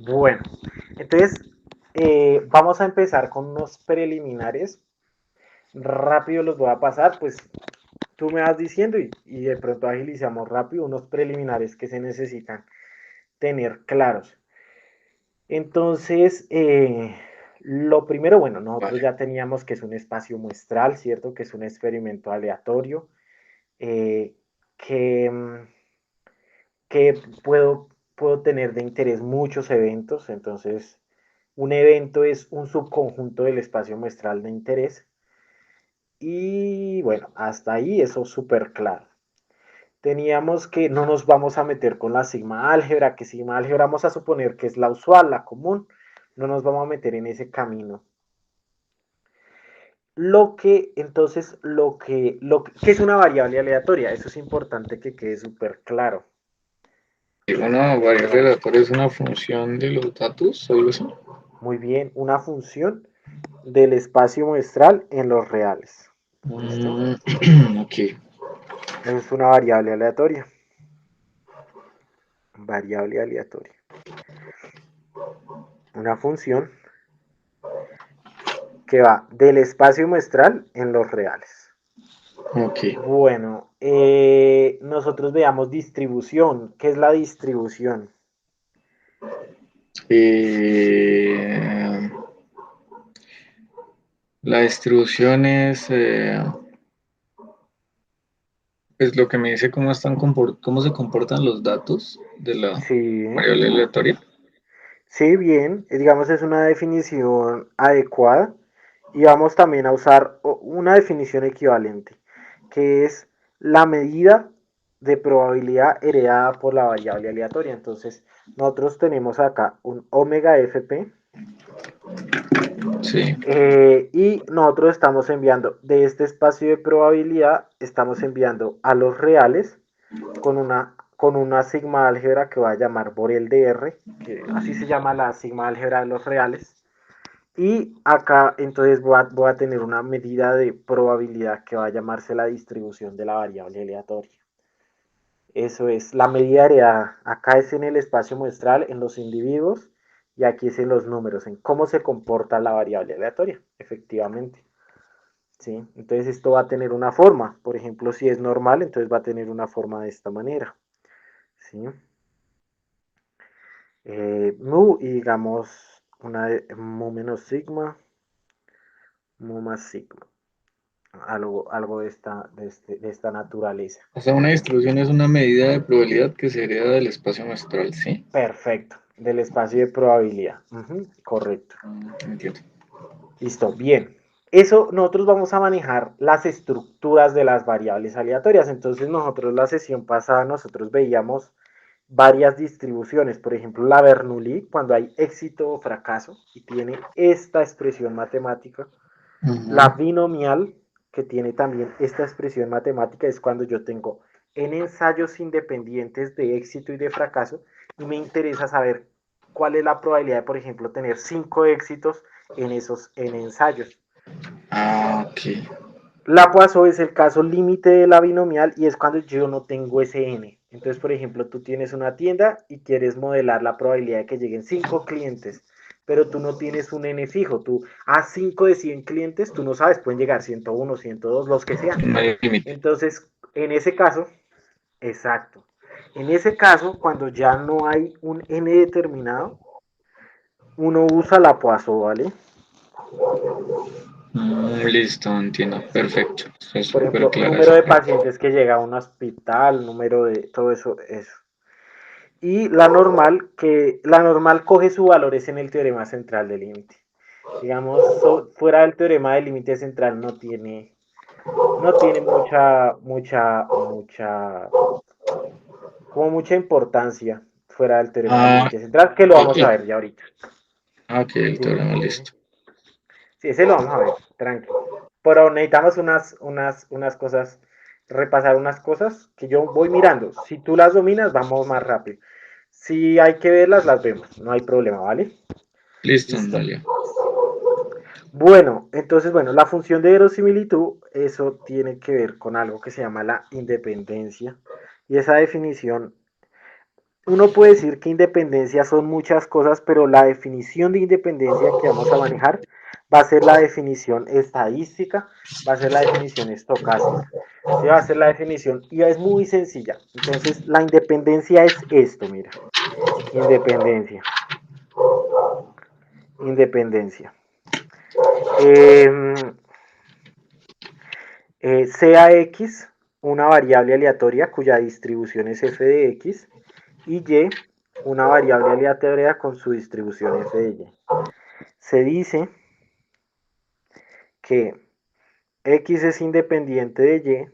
Bueno, entonces vamos a empezar con unos preliminares. Rápido los voy a pasar, pues tú me vas diciendo y de pronto agilizamos rápido unos preliminares que se necesitan tener claros. Entonces, lo primero, bueno, nosotros Vale. ya teníamos que es un espacio muestral, ¿cierto? Que es un experimento aleatorio, eh, que, que puedo tener de interés muchos eventos. Entonces, un evento es un subconjunto del espacio muestral de interés. Y bueno, hasta ahí eso es súper claro. Teníamos que no nos vamos a meter con la sigma álgebra, que sigma álgebra vamos a suponer que es la usual, la común. No nos vamos a meter en ese camino. ¿Qué es una variable aleatoria? Eso es importante que quede súper claro. Una variable Eh, aleatoria es una función de los datos, algo así. Muy bien, una función del espacio muestral en los reales. ¿Listo? Mm, ok. Eso es una variable aleatoria. Variable aleatoria. Una función que va del espacio muestral en los reales. Ok. Bueno, nosotros veamos distribución. ¿Qué es la distribución? Eh, la distribución es lo que me dice cómo se comportan los datos de la Sí, variable aleatoria. sí, bien. Digamos, es una definición adecuada. Y vamos también a usar una definición equivalente, que es la medida de probabilidad heredada por la variable aleatoria. Entonces, nosotros tenemos acá un omega fp. Sí. Y nosotros estamos enviando de este espacio de probabilidad, estamos enviando a los reales con una sigma álgebra que va a llamar Borel de R, que así se llama la sigma álgebra de los reales. Y acá entonces voy a tener una medida de probabilidad que va a llamarse la distribución de la variable aleatoria. Eso es la medida heredada. Acá es en el espacio muestral, en los individuos, y aquí es en los números, en cómo se comporta la variable aleatoria, efectivamente. ¿Sí? Entonces esto va a tener una forma. Por ejemplo, si es normal, entonces va a tener una forma de esta manera. ¿Sí? Mu y digamos una de mu menos sigma, mu más sigma. Algo de esta naturaleza. O sea, una distribución es una medida de probabilidad que se hereda del espacio muestral, ¿sí? Perfecto. Del espacio de probabilidad. Correcto. Entiendo. Listo, bien. Eso nosotros vamos a manejar las estructuras de las variables aleatorias. Entonces nosotros la sesión pasada nosotros veíamos varias distribuciones. Por ejemplo, la Bernoulli, cuando hay éxito o fracaso y tiene esta expresión matemática. La Ujú. binomial, que tiene también esta expresión matemática, es cuando yo tengo n ensayos independientes de éxito y de fracaso y me interesa saber cuál es la probabilidad de, por ejemplo, tener 5 éxitos en esos n ensayos. Ah, ok. La Poisson es el caso límite de la binomial y es cuando yo no tengo ese n. Entonces, por ejemplo, tú tienes una tienda y quieres modelar la probabilidad de que lleguen 5 clientes, pero tú no tienes un n fijo. Tú a 5 de 100 clientes, tú no sabes, pueden llegar 101, 102, los que sean. No hay límite. Entonces, en ese caso, exacto. En ese caso, cuando ya no hay un n determinado, uno usa la Poisson, ¿vale? Listo, entiendo. ¿Sí? Perfecto. Es Por súper ejemplo, clara número esa de parte. pacientes que llega a un hospital, número de todo eso, eso. Y la normal coge su valor es en el teorema central del límite. Digamos, fuera del teorema del límite central no tiene mucha importancia fuera del teorema del Ah, límite central, que lo vamos a el, ver ya ahorita. ok, el Dime. teorema listo. Sí, ese lo vamos a ver, tranqui. Pero necesitamos unas cosas, repasar unas cosas que yo voy mirando. Si tú las dominas, vamos más rápido. Si hay que verlas, las vemos. No hay problema, ¿vale? Listo, Listo. Dalia. Bueno, entonces, bueno, la función de verosimilitud, eso tiene que ver con algo que se llama la independencia. Y esa definición, uno puede decir que independencia son muchas cosas, pero la definición de independencia que vamos a manejar va a ser la definición estadística, va a ser la definición estocástica. Sí, va a ser la definición y es muy sencilla. Entonces, la independencia es esto, mira. Independencia. Independencia. Eh, sea X una variable aleatoria cuya distribución es f de X y Y una variable aleatoria con su distribución f de Y. Se dice que X es independiente de Y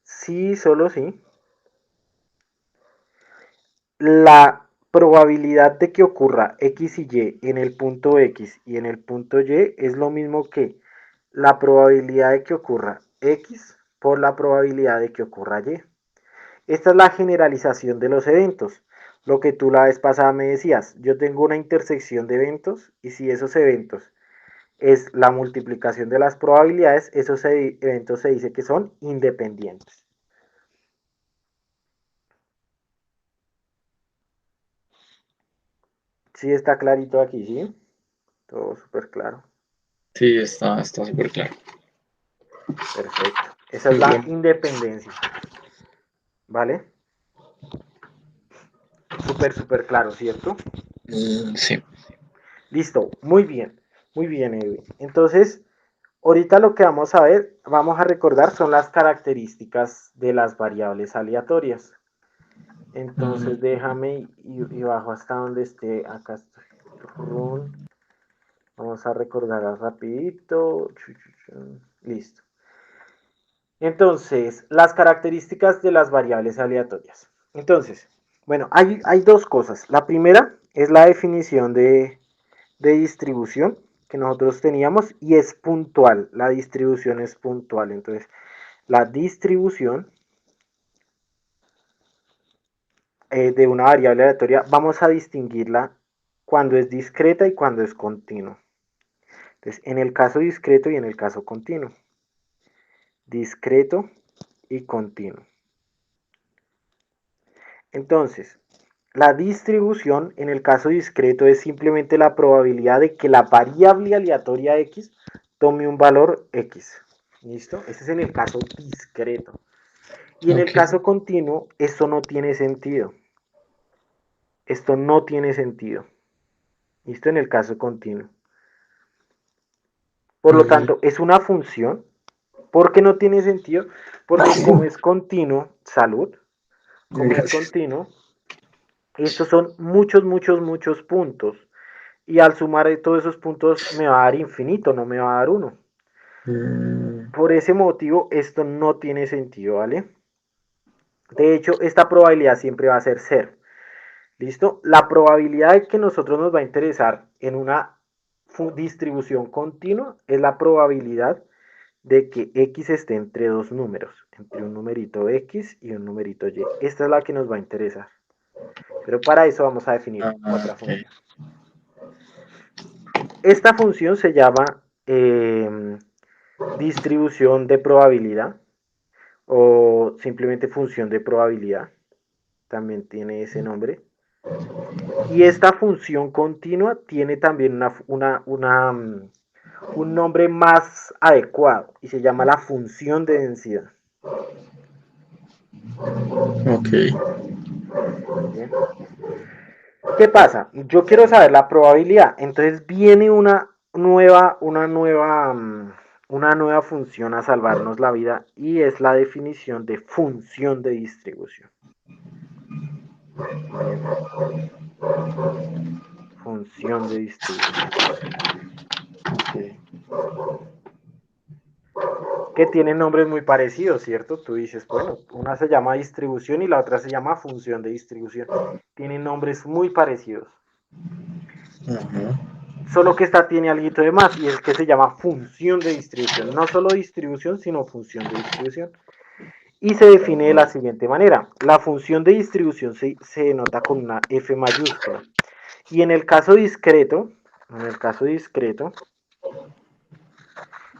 si, solo si, la probabilidad de que ocurra X y Y en el punto X y en el punto Y es lo mismo que la probabilidad de que ocurra X por la probabilidad de que ocurra Y. Esta es la generalización de los eventos. Lo que tú la vez pasada me decías, yo tengo una intersección de eventos y si esos eventos es la multiplicación de las probabilidades, esos eventos se dice que son independientes. Sí está clarito aquí, ¿sí? Todo súper claro. Sí, está súper claro. Perfecto. Esa es Es la lo- independencia. ¿Vale? Súper, súper claro, ¿cierto? sí. Listo. Muy bien. Muy bien, Edwin. Entonces, ahorita lo que vamos a ver, vamos a recordar, son las características de las variables aleatorias. Entonces, déjame y bajo hasta donde esté. Acá estoy. Vamos a recordar rapidito. Listo. Entonces, las características de las variables aleatorias. Entonces, bueno, hay dos cosas. La primera es la definición de distribución que nosotros teníamos y es puntual. La distribución es puntual. Entonces, la distribución de una variable aleatoria, vamos a distinguirla cuando es discreta y cuando es continua. Entonces, en el caso discreto y en el caso continuo. Discreto y continuo. Entonces, la distribución en el caso discreto es simplemente la probabilidad de que la variable aleatoria x tome un valor x. ¿Listo? Ese es en el caso discreto. Y en el Ok. caso continuo, esto no tiene sentido. Esto no tiene sentido. ¿Listo? En el caso continuo. Por lo Ujú. tanto, es una función. ¿Por qué no tiene sentido? Porque como es continuo, salud, como es Gracias. continuo, estos son muchos, muchos, muchos puntos. Y al sumar todos esos puntos me va a dar infinito, no me va a dar uno. Mm, Por ese motivo, esto no tiene sentido, ¿vale? De hecho, esta probabilidad siempre va a ser cero. ¿Listo? La probabilidad de que nosotros nos va a interesar en una distribución continua es la probabilidad de que x esté entre dos números, entre un numerito x y un numerito y. Esta es la que nos va a interesar. Pero para eso vamos a definir otra ok. función. Esta función se llama distribución de probabilidad o simplemente función de probabilidad. También tiene ese nombre. Y esta función continua tiene también un nombre más adecuado y se llama la función de densidad. Ok. ¿Bien? ¿Qué pasa? Yo quiero saber la probabilidad. Entonces viene una nueva función a salvarnos la vida y es la definición de función de distribución. Bien, función de distribución. Ok. Que tienen nombres muy parecidos, ¿cierto? Tú dices, bueno, una se llama distribución y la otra se llama función de distribución. Tienen nombres muy parecidos. Ujú. Solo que esta tiene algo de más y es que se llama función de distribución. No solo distribución, sino función de distribución. Y se define de la siguiente manera. La función de distribución se denota con una F mayúscula. Y en el caso discreto,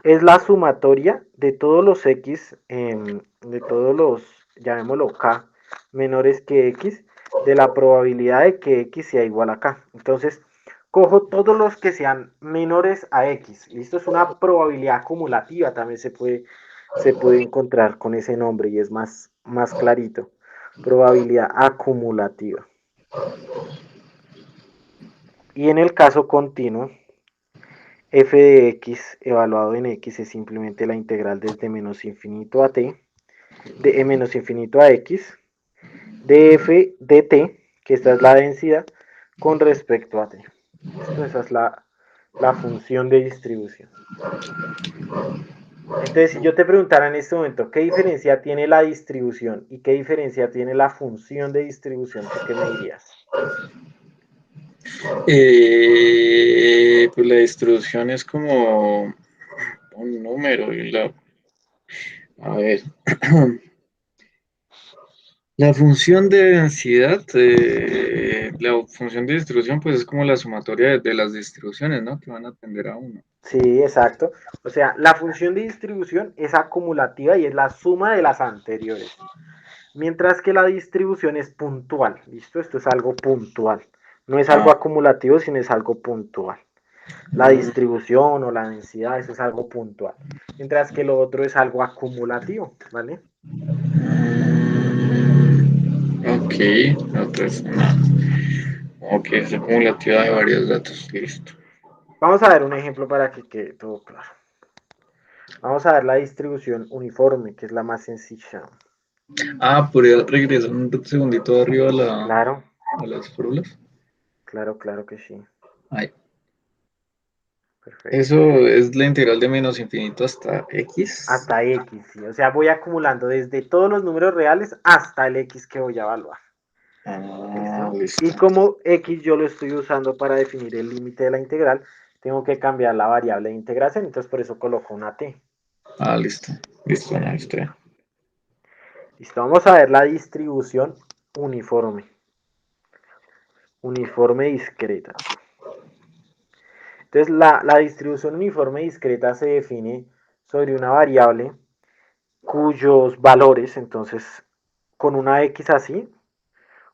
es la sumatoria de todos los X, de todos los, llamémoslo K, menores que X, de la probabilidad de que x sea igual a k. Entonces, cojo todos los que sean menores a x. Listo, es una probabilidad acumulativa, también se puede encontrar con ese nombre y es más clarito. Probabilidad acumulativa. Y en el caso continuo, f de x evaluado en x es simplemente la integral desde menos infinito a t, de menos infinito a x, de f de t, que esta es la densidad, con respecto a t. ¿Listo? Esa es la función de distribución. Entonces, si yo te preguntara en este momento, ¿qué diferencia tiene la distribución y qué diferencia tiene la función de distribución? ¿Tú qué me dirías? Pues la distribución es como un número y a ver, la función de densidad, la función de distribución, pues es como la sumatoria de las distribuciones, ¿no? Que van a tender a uno. Sí, exacto. O sea, la función de distribución es acumulativa y es la suma de las anteriores. Mientras que la distribución es puntual. ¿Listo? Esto es algo puntual. No es algo Ah, acumulativo, sino es algo puntual. La distribución o la densidad, eso es algo puntual. Mientras que lo otro es algo acumulativo, ¿vale? ok, otra es ok, es acumulativa de varios datos, listo. Vamos a ver un ejemplo para que quede todo claro. Vamos a ver la distribución uniforme, que es la más sencilla. Podría regresar un segundito arriba Claro, a las fórmulas. claro que sí. Ay, Perfecto. eso es la integral de menos infinito hasta x. Hasta x, ¿sí? O sea, voy acumulando desde todos los números reales hasta el x que voy a evaluar. ¿Listo? Y Listo. como x yo lo estoy usando para definir el límite de la integral, tengo que cambiar la variable de integración, entonces por eso coloco una t. Listo. Listo, no, está bien. Listo, vamos a ver la distribución uniforme. Uniforme discreta. Entonces, la distribución uniforme discreta se define sobre una variable cuyos valores, entonces, con una x así,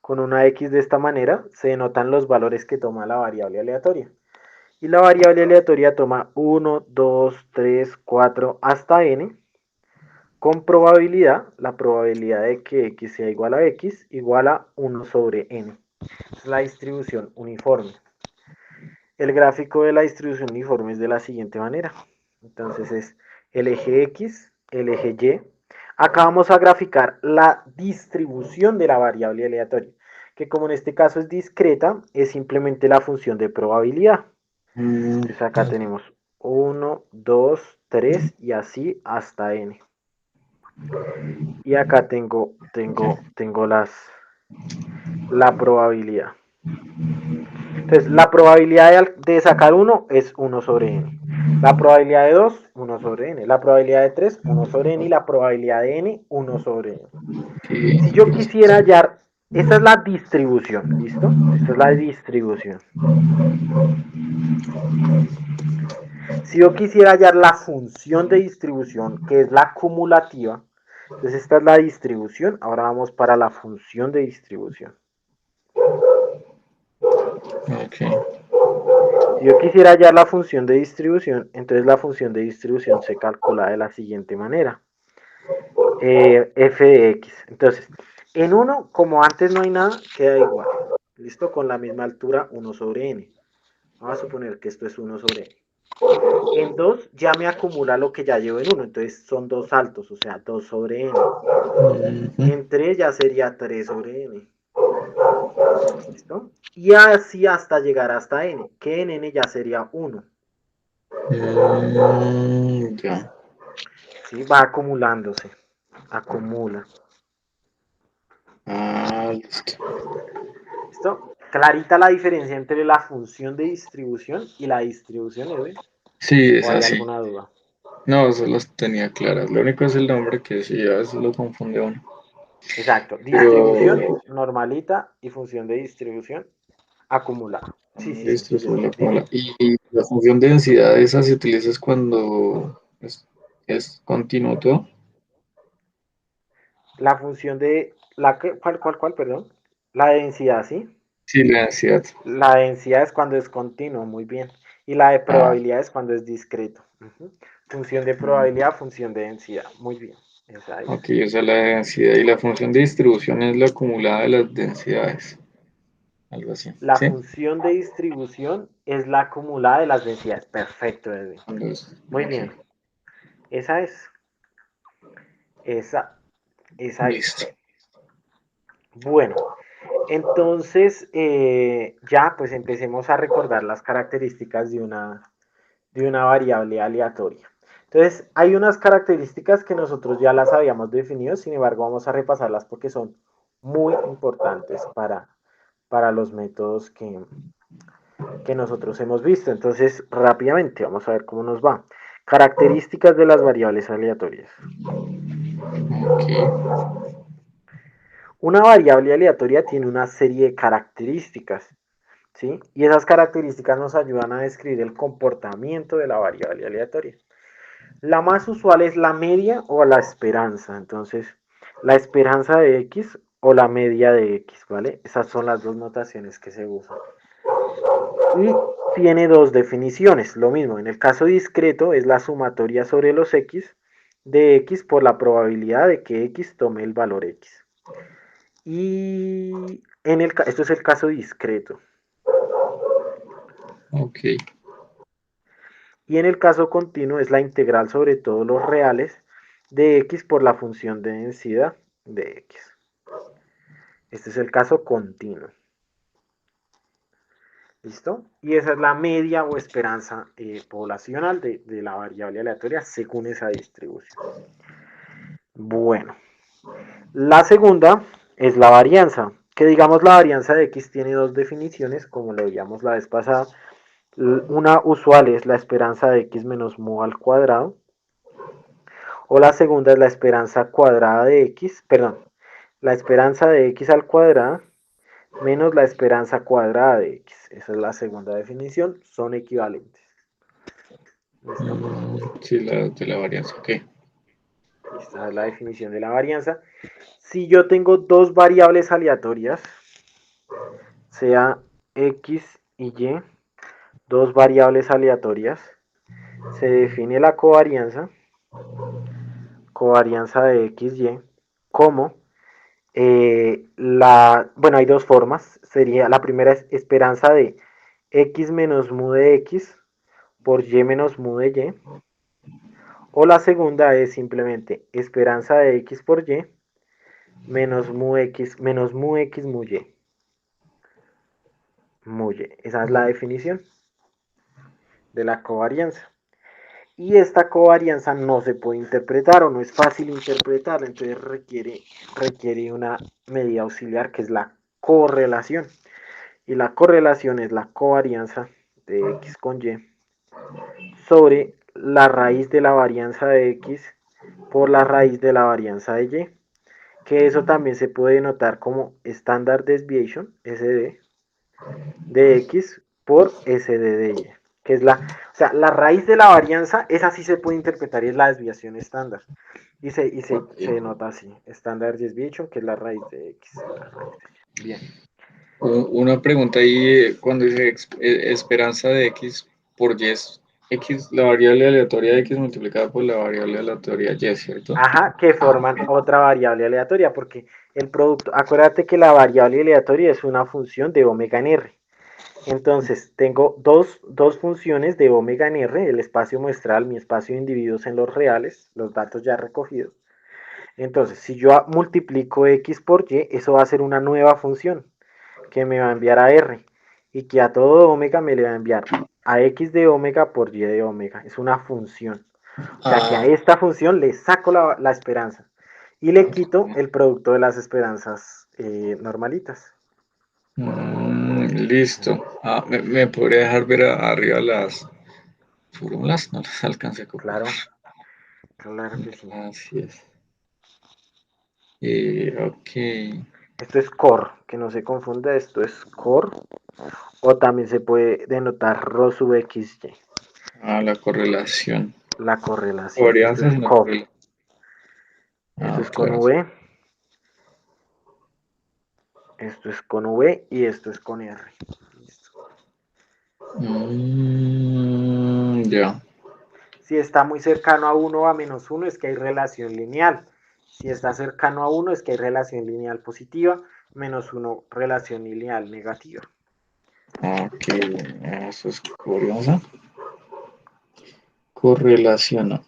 con una x de esta manera, se denotan los valores que toma la variable aleatoria. Y la variable aleatoria toma 1, 2, 3, 4 hasta n, con probabilidad, la probabilidad de que x sea igual a x, igual a 1 sobre n. Es la distribución uniforme. El gráfico de la distribución uniforme es de la siguiente manera. Entonces es el eje X, el eje Y. Acá vamos a graficar la distribución de la variable aleatoria, que como en este caso es discreta, es simplemente la función de probabilidad. Entonces acá tenemos 1, 2, 3 y así hasta n. Y acá tengo la probabilidad. Entonces, la probabilidad de sacar 1 es 1 sobre n. La probabilidad de 2, 1 sobre n. La probabilidad de 3, 1 sobre n. Y la probabilidad de n, 1 sobre n. Si yo quisiera hallar, esta es la distribución, ¿listo? Esta es la distribución. Si yo quisiera hallar la función de distribución, que es la acumulativa, entonces esta es la distribución. Ahora vamos para la función de distribución. Ok. Si yo quisiera hallar la función de distribución, entonces la función de distribución se calcula de la siguiente manera. F de X. Entonces, en 1, como antes no hay nada, queda igual. ¿Listo? Con la misma altura 1 sobre n. Vamos a suponer que esto es 1 sobre n. En 2 ya me acumula lo que ya llevo en 1, entonces son dos saltos, o sea, 2 sobre n. En 3 ya sería 3 sobre n. ¿Listo? Y así hasta llegar hasta n, que en n ya sería 1. Ya. ¿Sí? Va acumulándose. Acumula. Listo. ¿Listo? Clarita la diferencia entre la función de distribución y la distribución, Edwin. Sí, es ¿O hay así. alguna duda? No, eso las tenía claras. Lo único es el nombre que sí, a veces lo confunde uno. Exacto. Distribución Pero normalita y función de distribución acumulada. Sí, sí, sí. listo, eso lo Dime. acumula. Y la función de densidad esa se utiliza es cuando es continuo todo. La función de... ¿Cuál, perdón? La densidad, ¿sí? Sí, la densidad. La densidad es cuando es continuo, muy bien. Y la de Ah, probabilidad es cuando es discreto. Ujú. Función de probabilidad, función de densidad. Muy bien. Esa es. ok, o sea, la densidad y la función de distribución es la acumulada de las densidades, algo así, La ¿sí? función de distribución es la acumulada de las densidades. Perfecto, Edwin. Muy Ok, bien. Esa es. Esa, esa es. listo. Bueno, entonces ya pues empecemos a recordar las características de una variable aleatoria. Entonces, hay unas características que nosotros ya las habíamos definido, sin embargo, vamos a repasarlas porque son muy importantes para los métodos que nosotros hemos visto. Entonces, rápidamente, vamos a ver cómo nos va. Características de las variables aleatorias. Ok, Una variable aleatoria tiene una serie de características, ¿sí? Y esas características nos ayudan a describir el comportamiento de la variable aleatoria. La más usual es la media o la esperanza. Entonces, la esperanza de X o la media de X, ¿vale? Esas son las dos notaciones que se usan. Y tiene dos definiciones. Lo mismo, en el caso discreto es la sumatoria sobre los X de X por la probabilidad de que X tome el valor X. Y esto es el caso discreto. ok. Y en el caso continuo es la integral sobre todos los reales de X por la función de densidad de X. Este es el caso continuo. ¿Listo? Y esa es la media o esperanza poblacional de la variable aleatoria según esa distribución. Bueno, la segunda es la varianza, que digamos la varianza de X tiene dos definiciones, como lo veíamos la vez pasada. Una usual es la esperanza de X menos mu al cuadrado, o la segunda es la esperanza cuadrada de X, perdón, la esperanza de X al cuadrado menos la esperanza cuadrada de X. Esa es la segunda definición, son equivalentes. ¿Listo? Sí, la de la varianza, ok. Esta es la definición de la varianza. Si yo tengo dos variables aleatorias, sea X y Y, dos variables aleatorias, se define la covarianza de X, Y, como bueno, hay dos formas. Sería la primera es esperanza de X menos mu de X por Y menos mu de Y. O la segunda es simplemente esperanza de X por Y menos mu X mu Y. Mu Y. Esa es la definición de la covarianza. Y esta covarianza no se puede interpretar o no es fácil interpretarla, entonces requiere una medida auxiliar que es la correlación. Y la correlación es la covarianza de X con Y sobre la raíz de la varianza de X por la raíz de la varianza de Y, que eso también se puede notar como Standard Deviation, SD, de X por SD de Y, que es o sea, la raíz de la varianza, esa sí se puede interpretar y es la desviación estándar. Ok. Se denota así, Standard Deviation, que es la raíz de X. La raíz de Y. Bien. Una pregunta ahí, cuando dice esperanza de X por Y es X, la variable aleatoria de X multiplicada por la variable aleatoria Y, ¿cierto? Ajá, que forman otra variable aleatoria, porque el producto, acuérdate que la variable aleatoria es una función de omega en R. Entonces, tengo dos funciones de omega en R, el espacio muestral, mi espacio de individuos en los reales, los datos ya recogidos. Entonces, si yo multiplico X por Y, eso va a ser una nueva función que me va a enviar a R y que a todo omega me le va a enviar a X de omega por Y de omega. Es una función. O sea que a Ah, esta función le saco la esperanza y le quito el producto de las esperanzas normalitas. listo. Ah, me podría dejar ver arriba las fórmulas, no las alcancé a copiar. Claro, claro que sí. Así es. Ok. Esto es core, que no se confunda, esto es core. O también se puede denotar rho sub xy, Ah, la correlación. la correlación. Esto Varianza es sin la core. correlación. Esto Ah, es con claro. V. Esto es con V y esto es con R. Listo. Ya. Si está muy cercano a 1 o a menos 1 es que hay relación lineal. Si está cercano a 1 es que hay relación lineal positiva, menos 1 relación lineal negativa. Ok, eso es curioso. Correlaciona.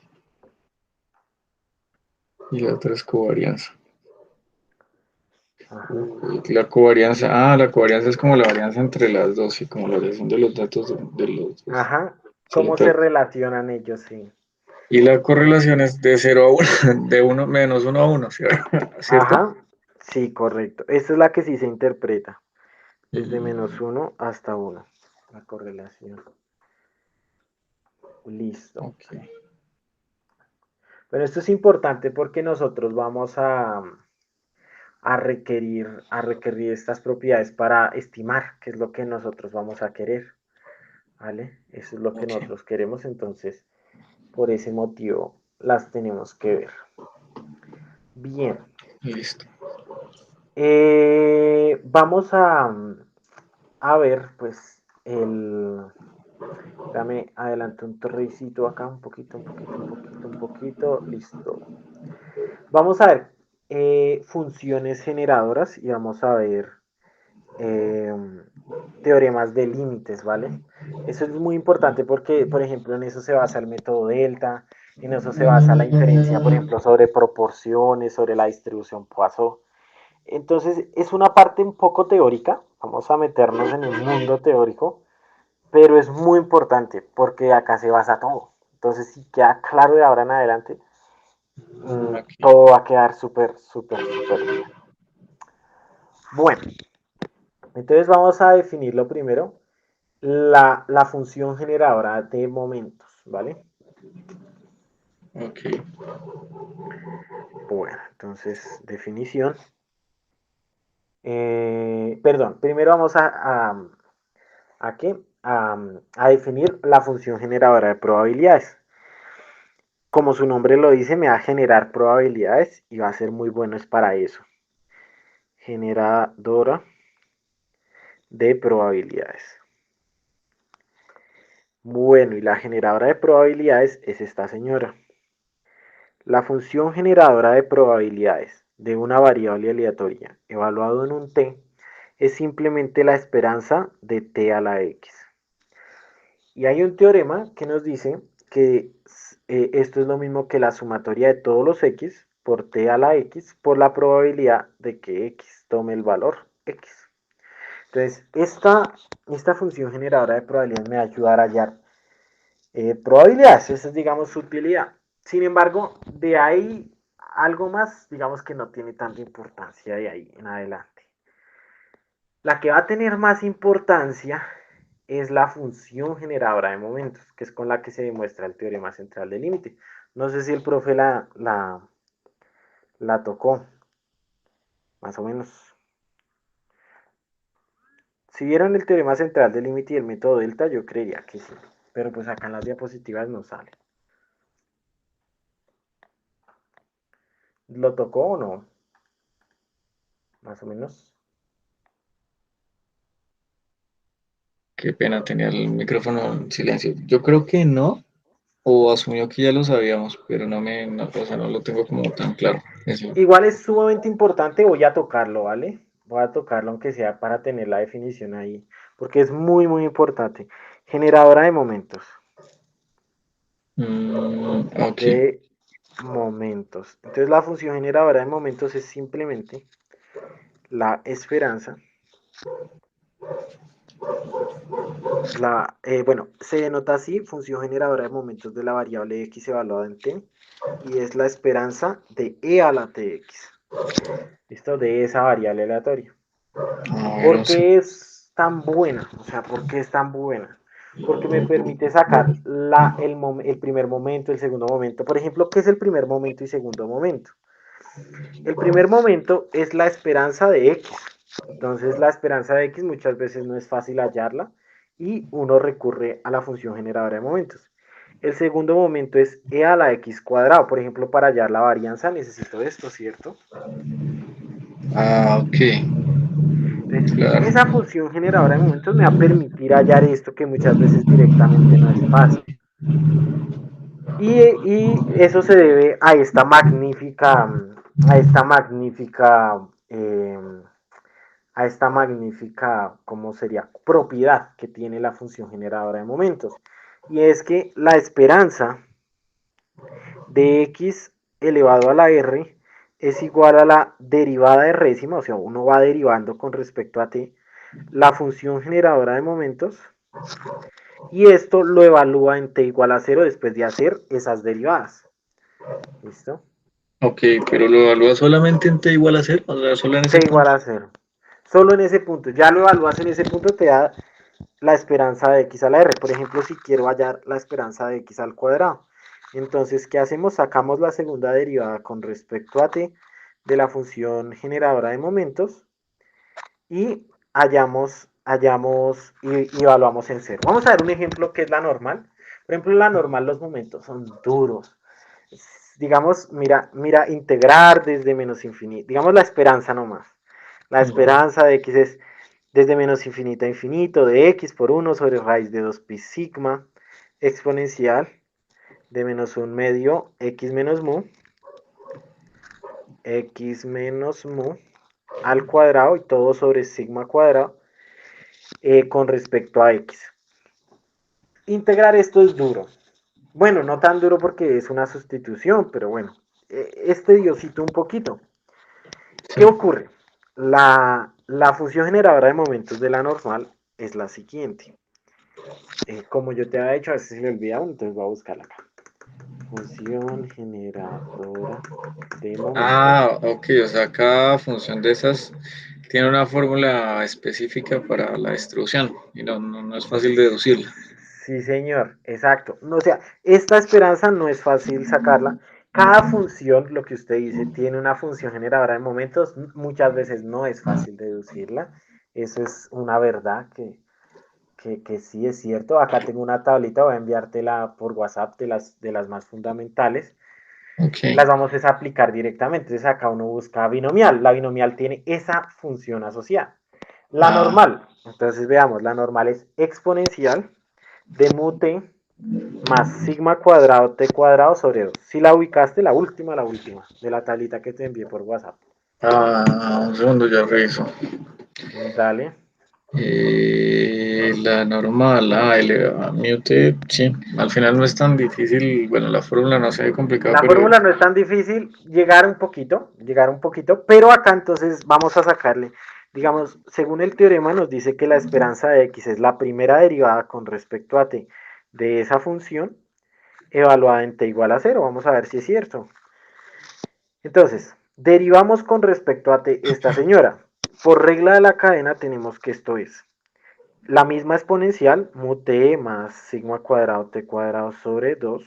Y la otra es covarianza. Ajá. La covarianza, la covarianza es como la varianza entre las dos y como la relación de los datos de los dos. Ajá. Sí, ¿Cómo se relacionan ellos? Sí. y la correlación es de 0 a 1, de 1 menos 1 a 1, ¿cierto? Ajá. Sí, correcto. Esta es la que sí se interpreta. Desde menos Mm, 1 hasta 1. La correlación. Listo. ok, Pero esto es importante porque nosotros vamos a requerir estas propiedades para estimar qué es lo que nosotros vamos a querer. ¿Vale? Eso es lo que ok, nosotros queremos, entonces por ese motivo las tenemos que ver. Bien. listo. Vamos a ver, pues, Dame adelante un torrecito acá, un poquito, un poquito, un poquito, un poquito. Listo. Vamos a ver funciones generadoras y vamos a ver eh, teoremas de límites, ¿vale? Eso es muy importante porque, por ejemplo, en eso se basa el método delta, en eso se basa la inferencia, por ejemplo, sobre proporciones, sobre la distribución Poisson. Entonces, es una parte un poco teórica, vamos a meternos en un mundo teórico, pero es muy importante porque acá se basa todo. Entonces, si queda claro de ahora en adelante, Ok, todo va a quedar súper, súper, súper bien. Bueno, entonces vamos a definirlo primero, la función generadora de momentos, ¿vale? ok, Bueno, entonces, definición. Perdón, primero vamos ¿a qué? A definir la función generadora de probabilidades. Como su nombre lo dice, me va a generar probabilidades y va a ser muy bueno es para eso. Generadora de probabilidades. Bueno, y la generadora de probabilidades es esta señora. La función generadora de probabilidades de una variable aleatoria evaluado en un t es simplemente la esperanza de t a la x. Y hay un teorema que nos dice que esto es lo mismo que la sumatoria de todos los x por t a la x por la probabilidad de que x tome el valor x. Entonces, esta función generadora de probabilidades me va a ayudar a hallar probabilidades, esa es, digamos, su utilidad. Sin embargo, de ahí algo más, digamos que no tiene tanta importancia de ahí en adelante. La que va a tener más importancia es la función generadora de momentos, que es con la que se demuestra el teorema central del límite. No sé si el profe la tocó, más o menos. Si vieron el teorema central del límite y el método delta, yo creería que sí. Pero pues acá en las diapositivas no sale. ¿Lo tocó o no? Más o menos. qué pena, tenía el micrófono en silencio. Yo creo que no, o asumió que ya lo sabíamos, pero o sea, no lo tengo como tan claro. Eso. Igual es sumamente importante, voy a tocarlo, ¿vale? Voy a tocarlo aunque sea para tener la definición ahí, porque es muy, muy importante. Generadora de momentos. Ok, De momentos. Entonces la función generadora de momentos es simplemente la esperanza. Bueno, se denota así, función generadora de momentos de la variable x evaluada en t, y es la esperanza de e a la tx. ¿Listo? De esa variable aleatoria. ¿Por bueno, sí. qué es tan buena? O sea, ¿por qué es tan buena? Porque me permite sacar el primer momento, el segundo momento. Por ejemplo, ¿qué es el primer momento y segundo momento? El primer momento es la esperanza de x. Entonces, la esperanza de x muchas veces no es fácil hallarla y uno recurre a la función generadora de momentos. El segundo momento es e a la x cuadrado. Por ejemplo, para hallar la varianza necesito esto, ¿cierto? Ah, ok. Entonces, claro. esa función generadora de momentos me va a permitir hallar esto que muchas veces directamente no es fácil. Y eso se debe a esta magnífica, ¿cómo sería? Propiedad que tiene la función generadora de momentos. Y es que la esperanza de x elevado a la r es igual a la derivada de résima, o sea, uno va derivando con respecto a t, la función generadora de momentos, y esto lo evalúa en t igual a 0 después de hacer esas derivadas. ¿Listo? Ok, pero lo evalúa solamente en t igual a cero, o sea, solo en T ese igual punto. a 0. Solo en ese punto. Ya lo evalúas en ese punto, te da la esperanza de x a la r. Por ejemplo, si quiero hallar la esperanza de x al cuadrado. Entonces, ¿qué hacemos? Sacamos la segunda derivada con respecto a t de la función generadora de momentos y hallamos y evaluamos en cero. Vamos a ver un ejemplo que es la normal. Por ejemplo, en la normal los momentos son duros. Digamos, mira, integrar desde menos infinito. Digamos la esperanza nomás. La Ujú. esperanza de x es desde menos infinito a infinito de x por 1 sobre raíz de 2 pi sigma exponencial de menos un medio x menos mu al cuadrado y todo sobre sigma cuadrado con respecto a x. Integrar esto es duro. Bueno, no tan duro porque es una sustitución, pero bueno, es tediosito un poquito. ¿Qué Sí. ocurre? La función generadora de momentos de la normal es la siguiente. Como yo te había dicho, a veces se me olvida, entonces voy a buscarla acá. Función generadora de momentos. Ah, ok, o sea, cada función de esas tiene una fórmula específica para la distribución y no es fácil deducirla. Sí, señor, exacto. No, o sea, esta esperanza no es fácil sacarla. Cada función, lo que usted dice, tiene una función generadora de momentos. Muchas veces no es fácil deducirla. Eso es una verdad que sí es cierto. Acá tengo una tablita, voy a enviártela por WhatsApp de las más fundamentales. Ok, Las vamos a aplicar directamente. Entonces acá uno busca binomial. La binomial tiene esa función asociada. La ah, normal, entonces veamos, la normal es exponencial de mu t más sigma cuadrado t cuadrado sobre 2. Si la ubicaste, la última, de la tablita que te envié por WhatsApp. un segundo, ya reviso. Dale. La normal, muted, sí, al final no es tan difícil, bueno, la fórmula no se ve complicada, La pero fórmula no es tan difícil, llegar un poquito, pero acá entonces vamos a sacarle, digamos, según el teorema nos dice que la esperanza de x es la primera derivada con respecto a t de esa función evaluada en t igual a 0. Vamos a ver si es cierto. Entonces, derivamos con respecto a t esta señora. Por regla de la cadena tenemos que esto es la misma exponencial, mu t más sigma cuadrado t cuadrado sobre 2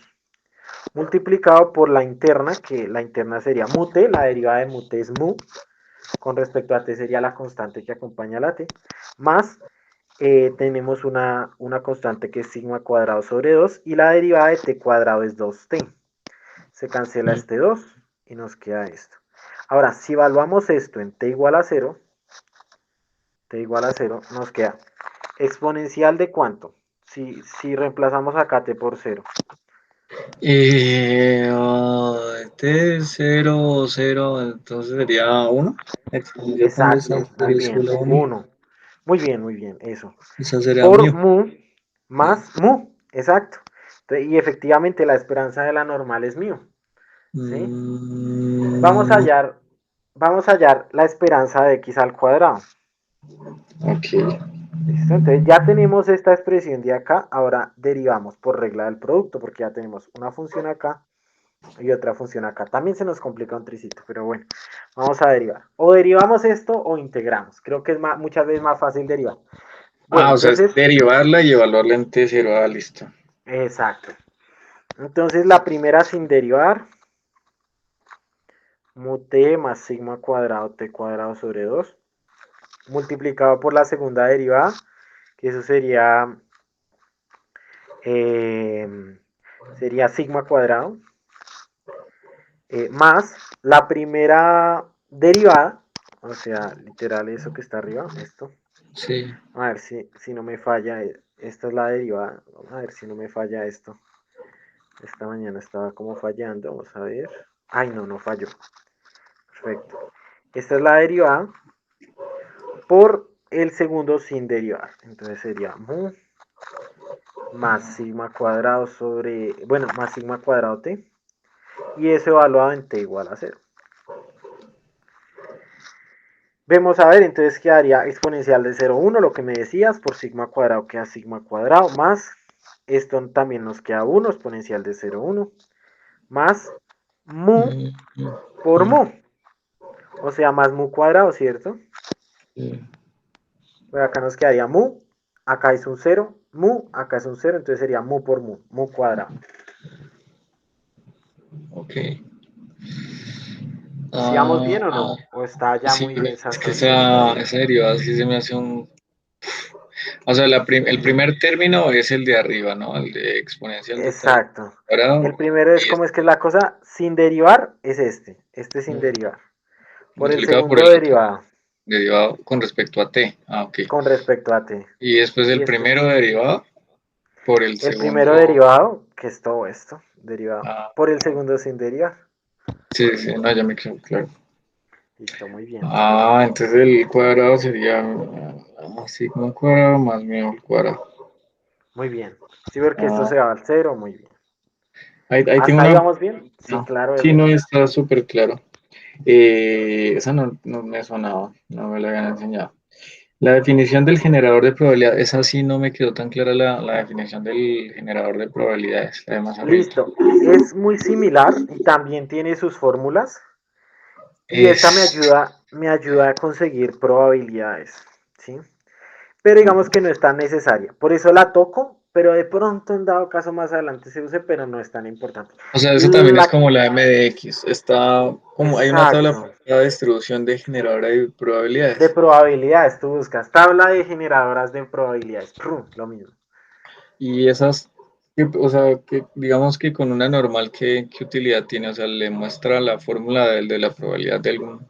multiplicado por la interna, que la interna sería mu t, la derivada de mu t es mu, con respecto a t sería la constante que acompaña a la t, más tenemos una constante que es sigma cuadrado sobre 2 y la derivada de t cuadrado es 2t. Se cancela este 2 y nos queda esto. Ahora, si evaluamos esto en t igual a 0, nos queda exponencial de cuánto. Si reemplazamos acá t por 0. este es 0, 0, entonces sería 1. Exponencial cuando está Exacto, por muy eso bien. la 1. 1. Muy bien, eso. Esa sería Por mu. mu Sí. más mu, exacto. Y efectivamente la esperanza de la normal es mu, ¿sí? Vamos a Mm, hallar, vamos a hallar la esperanza de x al cuadrado. ok. ¿Listo? Entonces ya tenemos esta expresión de acá, ahora derivamos por regla del producto, porque ya tenemos una función acá y otra función acá. También se nos complica un tricito, pero bueno, vamos a derivar. O derivamos esto o integramos. Creo que es muchas veces más fácil derivar. Bueno, O sea, es entonces, derivarla y evaluarla en T0. Listo. exacto. Entonces la primera sin derivar, mu t más sigma cuadrado t cuadrado sobre 2, multiplicado por la segunda derivada, que eso sería sigma cuadrado, más la primera derivada, O sea, literal eso que está arriba, esto. Sí. A ver si no me falla. Esta es la derivada. Vamos a ver si no me falla esto. Esta mañana estaba como fallando. Vamos a ver. Ay, no, no falló. Perfecto. Esta es la derivada por el segundo sin derivar. Entonces sería mu más sigma cuadrado sobre, bueno, más sigma cuadrado t. Y eso evaluado en t igual a 0. Vemos a ver, entonces quedaría exponencial de 0,1, lo que me decías, por sigma cuadrado queda sigma cuadrado, más, esto también nos queda 1, exponencial de 0,1, más mu Mm, mm, por mm, mu, o sea, más mu cuadrado, ¿cierto? sí. Pues acá nos quedaría mu, acá es un 0, mu, acá es un 0, entonces sería mu por mu cuadrado. Ok. ¿Sí vamos bien o Ah, no? ¿O está ya sí, muy pero densa es que esta segunda? esa derivada sí se me hace un... O sea, el primer término es el de arriba, ¿no? El de exponencial de tal Exacto. El cuadrado. primero es, Y ¿cómo es que es la cosa? Sin derivar es este sin derivar. Por el multiplicado por segundo el otro, derivado, derivado con respecto a t. Ah, ok. con respecto a t. Y después Y el este, primero derivado por el el primero segundo. derivado, que es todo esto, derivado, Ah, por el segundo sin derivar. sí, sí, no, ya me quedó claro. Listo, muy bien. Ah, entonces el cuadrado sería sigma cuadrado más mu al cuadrado. Muy bien. Sí, porque esto Ah, se va al cero, muy bien. ahí tengo ¿Hasta ahí una... vamos bien? Sí, No, claro, sí, no, R. está súper claro. Esa no me sonaba, no me la habían enseñado. La definición del generador de probabilidad, esa sí no me quedó tan clara la definición del generador de probabilidades, la de más arriba. Listo. Es muy similar y también tiene sus fórmulas. Y esta Es, me ayuda a conseguir probabilidades, ¿sí? Pero digamos que no es tan necesaria. Por eso la toco, pero de pronto en dado caso más adelante se use, pero no es tan importante. o sea, eso también es La, como la MDX, está como, hay una tabla exacto. para cada distribución de generador de De probabilidades. probabilidades, tú buscas tabla de generadoras de probabilidades. Lo mismo. Y esas, o sea, que digamos que con una normal, ¿qué utilidad tiene? O sea, le muestra la fórmula de la probabilidad de algún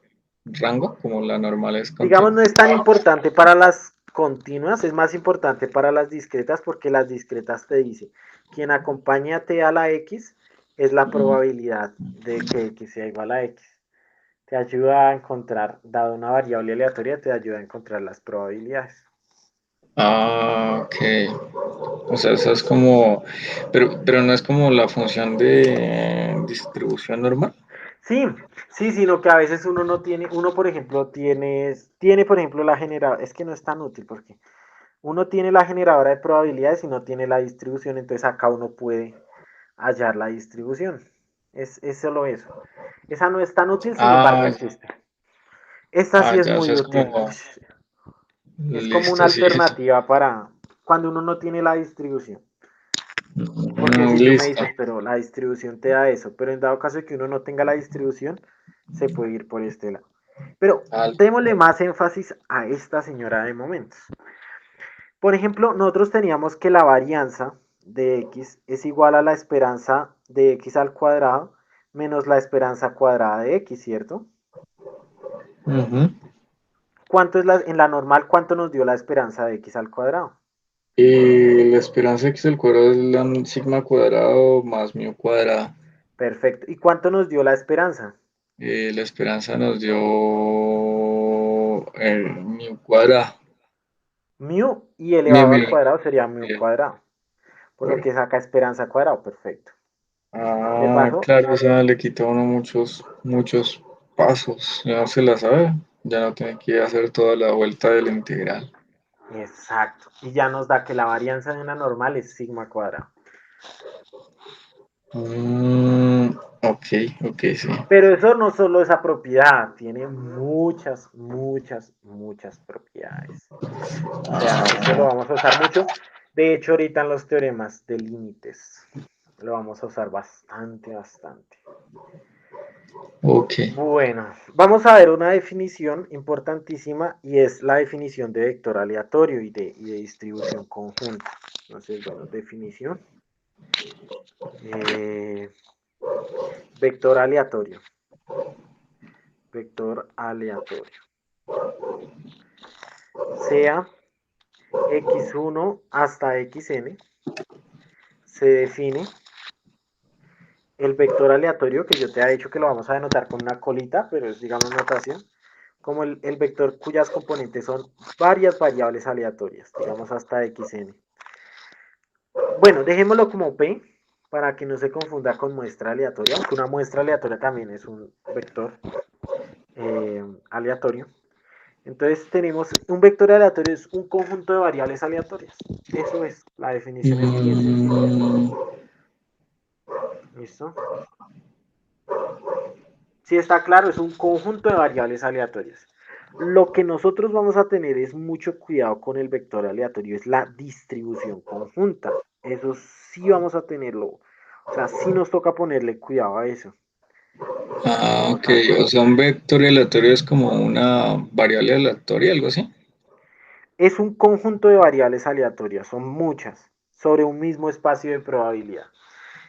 rango, como la normal es Digamos, continua. no es tan importante para las continuas, es más importante para las discretas porque las discretas te dice, quien acompaña a t a la x es la Mm. probabilidad de que x sea igual a x. Te ayuda a encontrar, dado una variable aleatoria, te ayuda a encontrar las probabilidades. Ah, ok. O sea, eso es como, pero no es como la función de distribución normal. Sí, sí, sino que a veces uno no tiene, uno por ejemplo tiene por ejemplo la generadora, es que no es tan útil porque uno tiene la generadora de probabilidades y no tiene la distribución, entonces acá uno puede hallar la distribución. Es solo eso. Esa no es tan útil, sin embargo Ah, existe. Esta sí es ya, o sea, muy es útil. como, Es como una listo, sí. alternativa para cuando uno no tiene la distribución. Porque si tú me Listo. dices, pero la distribución te da eso, pero en dado caso de que uno no tenga la distribución, se puede ir por este lado. Pero Ah, démosle más énfasis a esta señora de momentos. Por ejemplo, nosotros teníamos que la varianza de x es igual a la esperanza de x al cuadrado menos la esperanza cuadrada de x, ¿cierto? ujú. ¿Cuánto es en la normal, cuánto nos dio la esperanza de x al cuadrado? Y la esperanza x al cuadrado es la sigma cuadrado más mu cuadrado. Perfecto. ¿Y cuánto nos dio la esperanza? La esperanza nos dio el mu cuadrado. Mu y Mi, elevado mi, al cuadrado sería mu bien, cuadrado. Por lo bueno. que saca esperanza cuadrado, perfecto. De Ah, paso, claro, o sea, le quita a uno muchos pasos. Ya no se la sabe, ya no tiene que hacer toda la vuelta del integral. exacto. Y ya nos da que la varianza de una normal es sigma cuadrado. Mm, ok, ok, sí. Pero eso no solo esa propiedad, tiene muchas propiedades. O sea, esto lo Ah, vamos a usar mucho. De hecho, ahorita en los teoremas de límites lo vamos a usar bastante. ok. Bueno, vamos a ver una definición importantísima y es la definición de vector aleatorio y de distribución conjunta. Entonces, bueno, definición. Eh, vector aleatorio. Vector aleatorio. sea x1 hasta xn, se define el vector aleatorio, que yo te he dicho que lo vamos a denotar con una colita, pero es, digamos, notación, como el vector cuyas componentes son varias variables aleatorias, digamos hasta xn. Bueno, dejémoslo como p, para que no se confunda con muestra aleatoria, aunque una muestra aleatoria también es un vector aleatorio. Entonces tenemos un vector aleatorio, es un conjunto de variables aleatorias. Eso es, la definición es bien sencilla. ¿Listo? Si está claro, es un conjunto de variables aleatorias. Lo que nosotros vamos a tener es mucho cuidado con el vector aleatorio, es la distribución conjunta. Eso sí vamos a tenerlo. O sea, sí nos toca ponerle cuidado a eso. Ah, Como ok. tal cual. O sea, un vector aleatorio es como una variable aleatoria, algo así. Es un conjunto de variables aleatorias, son muchas, sobre un mismo espacio de probabilidad.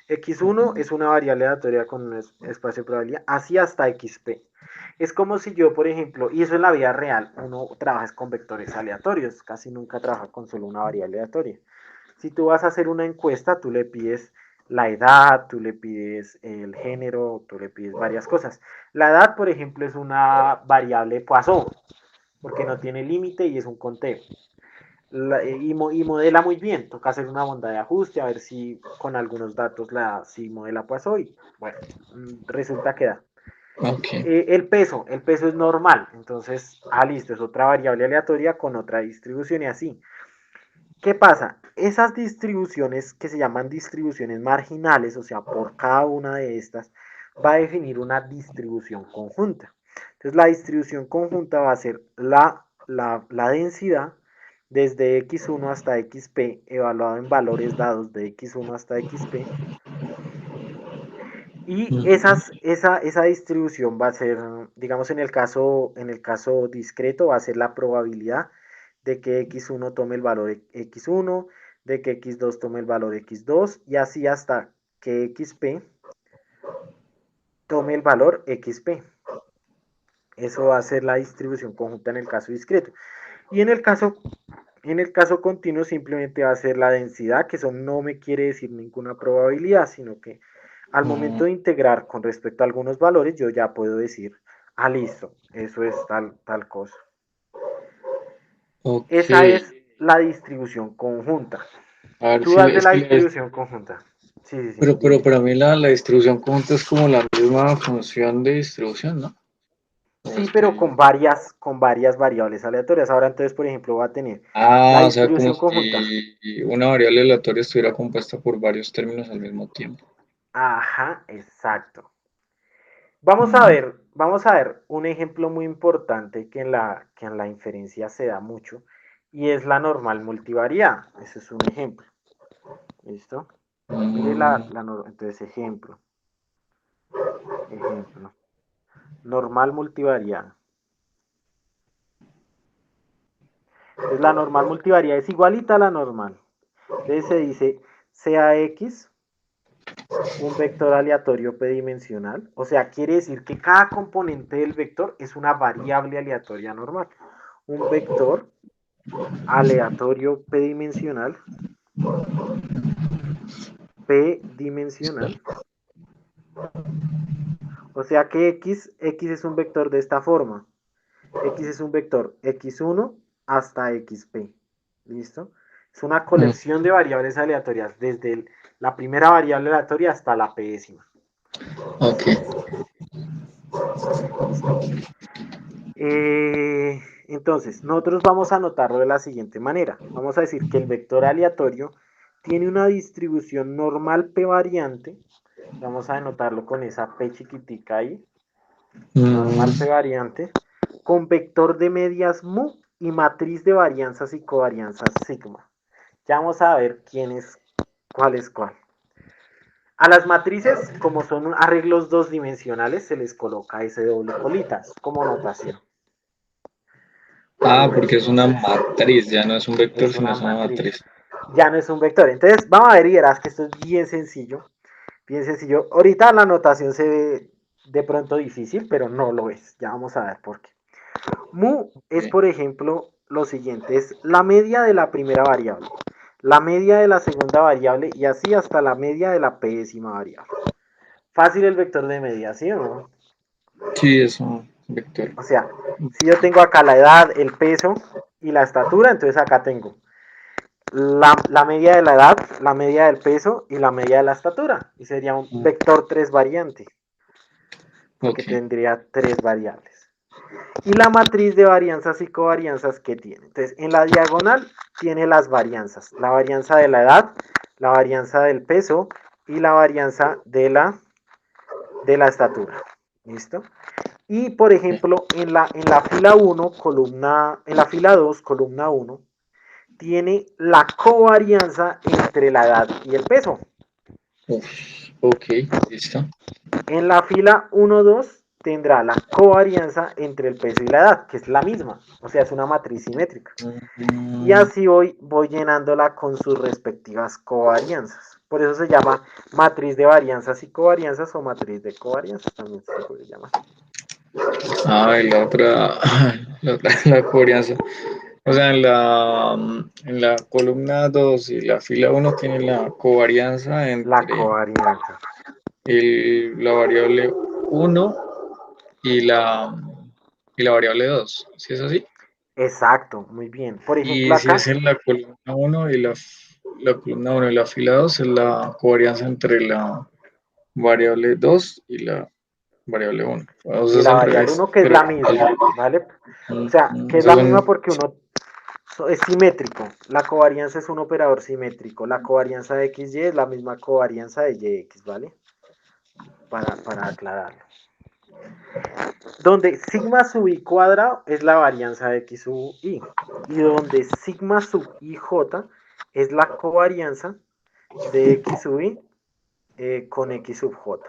X1 es una variable aleatoria con un espacio de probabilidad, así hasta XP. Es como si yo, por ejemplo, y eso en la vida real, uno trabaja con vectores aleatorios, casi nunca trabaja con solo una variable aleatoria. Si tú vas a hacer una encuesta, tú le pides la edad, tú le pides el género, tú le pides varias cosas. La edad, por ejemplo, es una variable Poisson, porque no tiene límite y es un conteo. Y modela muy bien. Toca hacer una bondad de ajuste, a ver si con algunos datos si modela Poisson y bueno, resulta que da. Ok. El peso es normal, entonces, listo, es otra variable aleatoria con otra distribución y así. ¿Qué pasa? Esas distribuciones que se llaman distribuciones marginales, o sea, por cada una de estas, va a definir una distribución conjunta. Entonces, la distribución conjunta va a ser la densidad desde x1 hasta xp, evaluado en valores dados de x1 hasta xp. Y esa distribución va a ser, digamos, en el caso discreto, va a ser la probabilidad de que x1 tome el valor x1, de que x2 tome el valor x2, y así hasta que xp tome el valor xp. Eso va a ser la distribución conjunta en el caso discreto. Y en el caso continuo simplemente va a ser la densidad, que eso no me quiere decir ninguna probabilidad, sino que al momento de integrar con respecto a algunos valores, yo ya puedo decir, listo, eso es tal cosa. Ok. Esa es la distribución conjunta. A ver si Dudas de es la que distribución conjunta. Sí, sí, sí. pero para mí la distribución conjunta es como la misma función de distribución, ¿no? O Sí, es pero que... con varias variables aleatorias. Ahora entonces, por ejemplo, va a tener la Ah, o sea, como distribución conjunta. si una variable aleatoria estuviera compuesta por varios términos al mismo tiempo. Ajá, exacto. Mm, Vamos a ver un ejemplo muy importante que en la inferencia se da mucho y es la normal multivariada. Ese es un ejemplo. ¿Listo? Mire mm, entonces ejemplo. Normal multivariada. Entonces la normal multivariada es igualita a la normal. Entonces se dice sea X un vector aleatorio p-dimensional. O sea, quiere decir que cada componente del vector es una variable aleatoria normal. Un vector aleatorio p-dimensional, p-dimensional. O sea que X es un vector de esta forma. X es un vector x1 hasta xp. ¿Listo? Es una mm. colección de variables aleatorias desde la primera variable aleatoria hasta la p-décima. Ok. ¿Listo? Entonces, nosotros vamos a anotarlo de la siguiente manera. Vamos a decir que el vector aleatorio tiene una distribución normal p variante. Vamos a anotarlo con esa p chiquitica ahí. Normal p Mm, variante. Con vector de medias mu y matriz de varianzas y covarianzas sigma. Ya vamos a ver cuál es cuál. A las matrices, como son arreglos dos dimensionales, se les coloca ese doble colitas como notación. Ah, Como ven, porque es una entonces matriz, ya no es un vector, es sino una es una matriz. matriz. Ya no es un vector. Entonces, vamos a ver y verás que esto es bien sencillo. Bien sencillo. Ahorita la notación se ve de pronto difícil, pero no lo es. Ya vamos a ver por qué. Mu es, Ok. por ejemplo, lo siguiente, es la media de la primera variable, la media de la segunda variable y así hasta la media de la décima variable. Fácil el vector de media, ¿sí o no? Sí, es un vector. O sea, si yo tengo acá la edad, el peso y la estatura, entonces acá tengo la media de la edad, la media del peso y la media de la estatura. Y sería un vector tres variante, porque Ok. tendría tres variables. Y la matriz de varianzas y covarianzas que tiene. Entonces, en la diagonal tiene las varianzas. La varianza de la edad, la varianza del peso y la varianza de la estatura. ¿Listo? Y, por Ok. ejemplo, en la fila 1, columna, en la fila 2, columna 1, tiene la covarianza entre la edad y el peso. Uf, ok, listo. En la fila 1-2 tendrá la covarianza entre el peso y la edad, que es la misma, o sea, es una matriz simétrica. Y Mm, así voy llenándola con sus respectivas covarianzas. Por eso se llama matriz de varianzas y covarianzas o matriz de covarianzas, también se puede llamar. y la otra, la covarianza. O sea, en la columna 2 y la fila uno tiene la covarianza La entre covarianza. la variable uno y y la variable 2. ¿Sí es así? Exacto, muy bien. Por ejemplo, Y si es acá, en la columna uno la columna uno y la fila 2 es la covarianza entre la variable 2 y la variable uno. O sea, y es la al variable revés. uno que es Pero, la misma, ¿vale? O sea, que es esos la misma son, porque uno es simétrico. La covarianza es un operador simétrico. La covarianza de XY es la misma covarianza de YX, ¿vale? Para aclararlo. Donde sigma sub i cuadrado es la varianza de x sub i. Y donde sigma sub i j es la covarianza de x sub i con x sub j.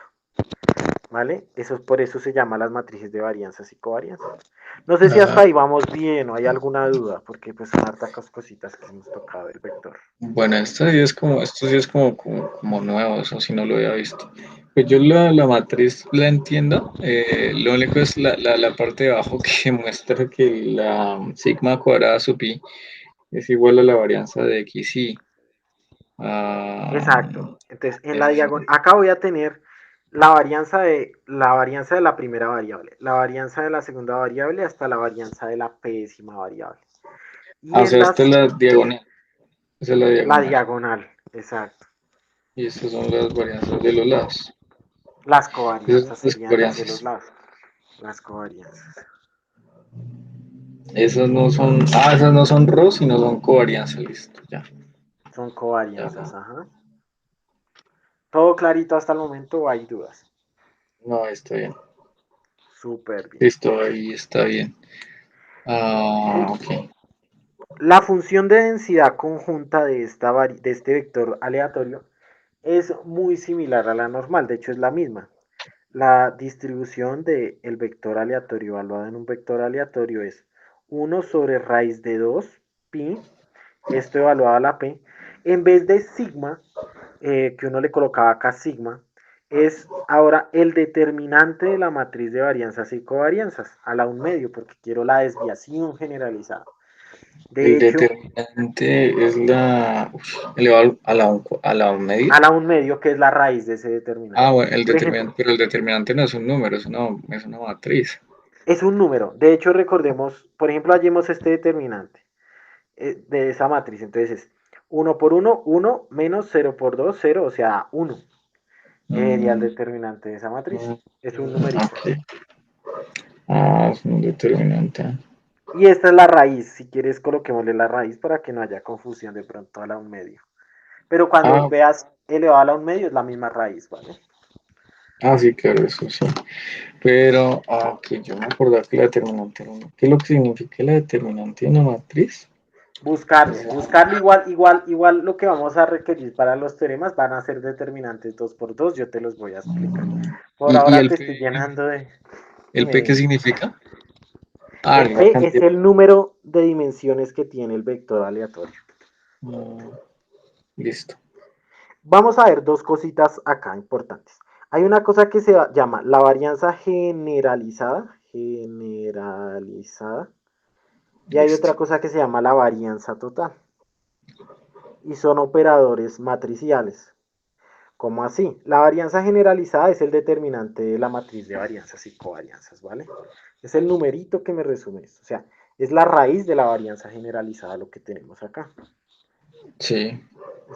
¿Vale? Eso, por eso se llama las matrices de varianzas y covarianzas. No sé si hasta ah, ahí vamos bien o hay alguna duda, porque pues son hartas cositas que hemos tocado del vector. bueno, esto sí es como nuevo, eso sí no lo había visto. Pues yo la matriz la entiendo, lo único es la parte de abajo que muestra que la sigma cuadrada sub pi es igual a la varianza de x y. Exacto. Ah, Entonces, en la eso diagonal, acá voy a tener la varianza de la primera variable, la varianza de la segunda variable hasta la varianza de la décima variable. Y o en sea, esta es las la diagonal, esa es la la diagonal. diagonal, exacto. Y estas son las varianzas de los lados. Las Esas son covarianzas las serían las de los varianzas. lados. Las covarianzas. Esas no son RO, sino son covarianza, listo, ya. Son Ya. covarianzas, ajá. Todo clarito hasta el momento o hay dudas. No, está bien. Súper bien. Listo, ahí está bien. Ok. La función de densidad conjunta de este vector aleatorio es muy similar a la normal, de hecho es la misma. La distribución del vector aleatorio evaluado en un vector aleatorio es 1/raíz de 2 pi, esto evaluado a la p, en vez de sigma, que uno le colocaba acá sigma, es ahora el determinante de la matriz de varianzas y covarianzas, a la 1/2, porque quiero la desviación generalizada. De El hecho, determinante es elevado a la un medio. a la 1/2, que es la raíz de ese determinante. Bueno, el Por ejemplo, determinante, pero el determinante no es un número, es una matriz. es un número. De hecho, recordemos, por ejemplo, hallemos este determinante de esa matriz. Entonces es 1 por 1, 1 menos 0 por 2, 0, o sea, 1. Sería el Mm, determinante de esa matriz. Es un numerito. ok. Es un determinante. Y esta es la raíz. Si quieres, coloquémosle la raíz para que no haya confusión de pronto a la 1/2. Pero cuando Ah, veas elevado a la 1/2 es la misma raíz, ¿vale? sí, claro, eso sí. Pero, ok, yo me acordaba que la determinante era ¿qué es lo que significa la determinante de una matriz? Buscarlo igual lo que vamos a requerir para los teoremas van a ser determinantes 2 por 2, yo te los voy a explicar. Por ¿Y ahora te estoy llenando de... el Dime, P qué dime. significa? El La P es cantidad. el número de dimensiones que tiene el vector aleatorio. Mm, listo. Vamos a ver dos cositas acá importantes. Hay una cosa que se llama la varianza generalizada, generalizada. Y hay Listo. otra cosa que se llama la varianza total. Y son operadores matriciales. ¿Cómo así? La varianza generalizada es el determinante de la matriz de varianzas y covarianzas, ¿vale? Es el numerito que me resume esto. O sea, es la raíz de la varianza generalizada lo que tenemos acá. Sí.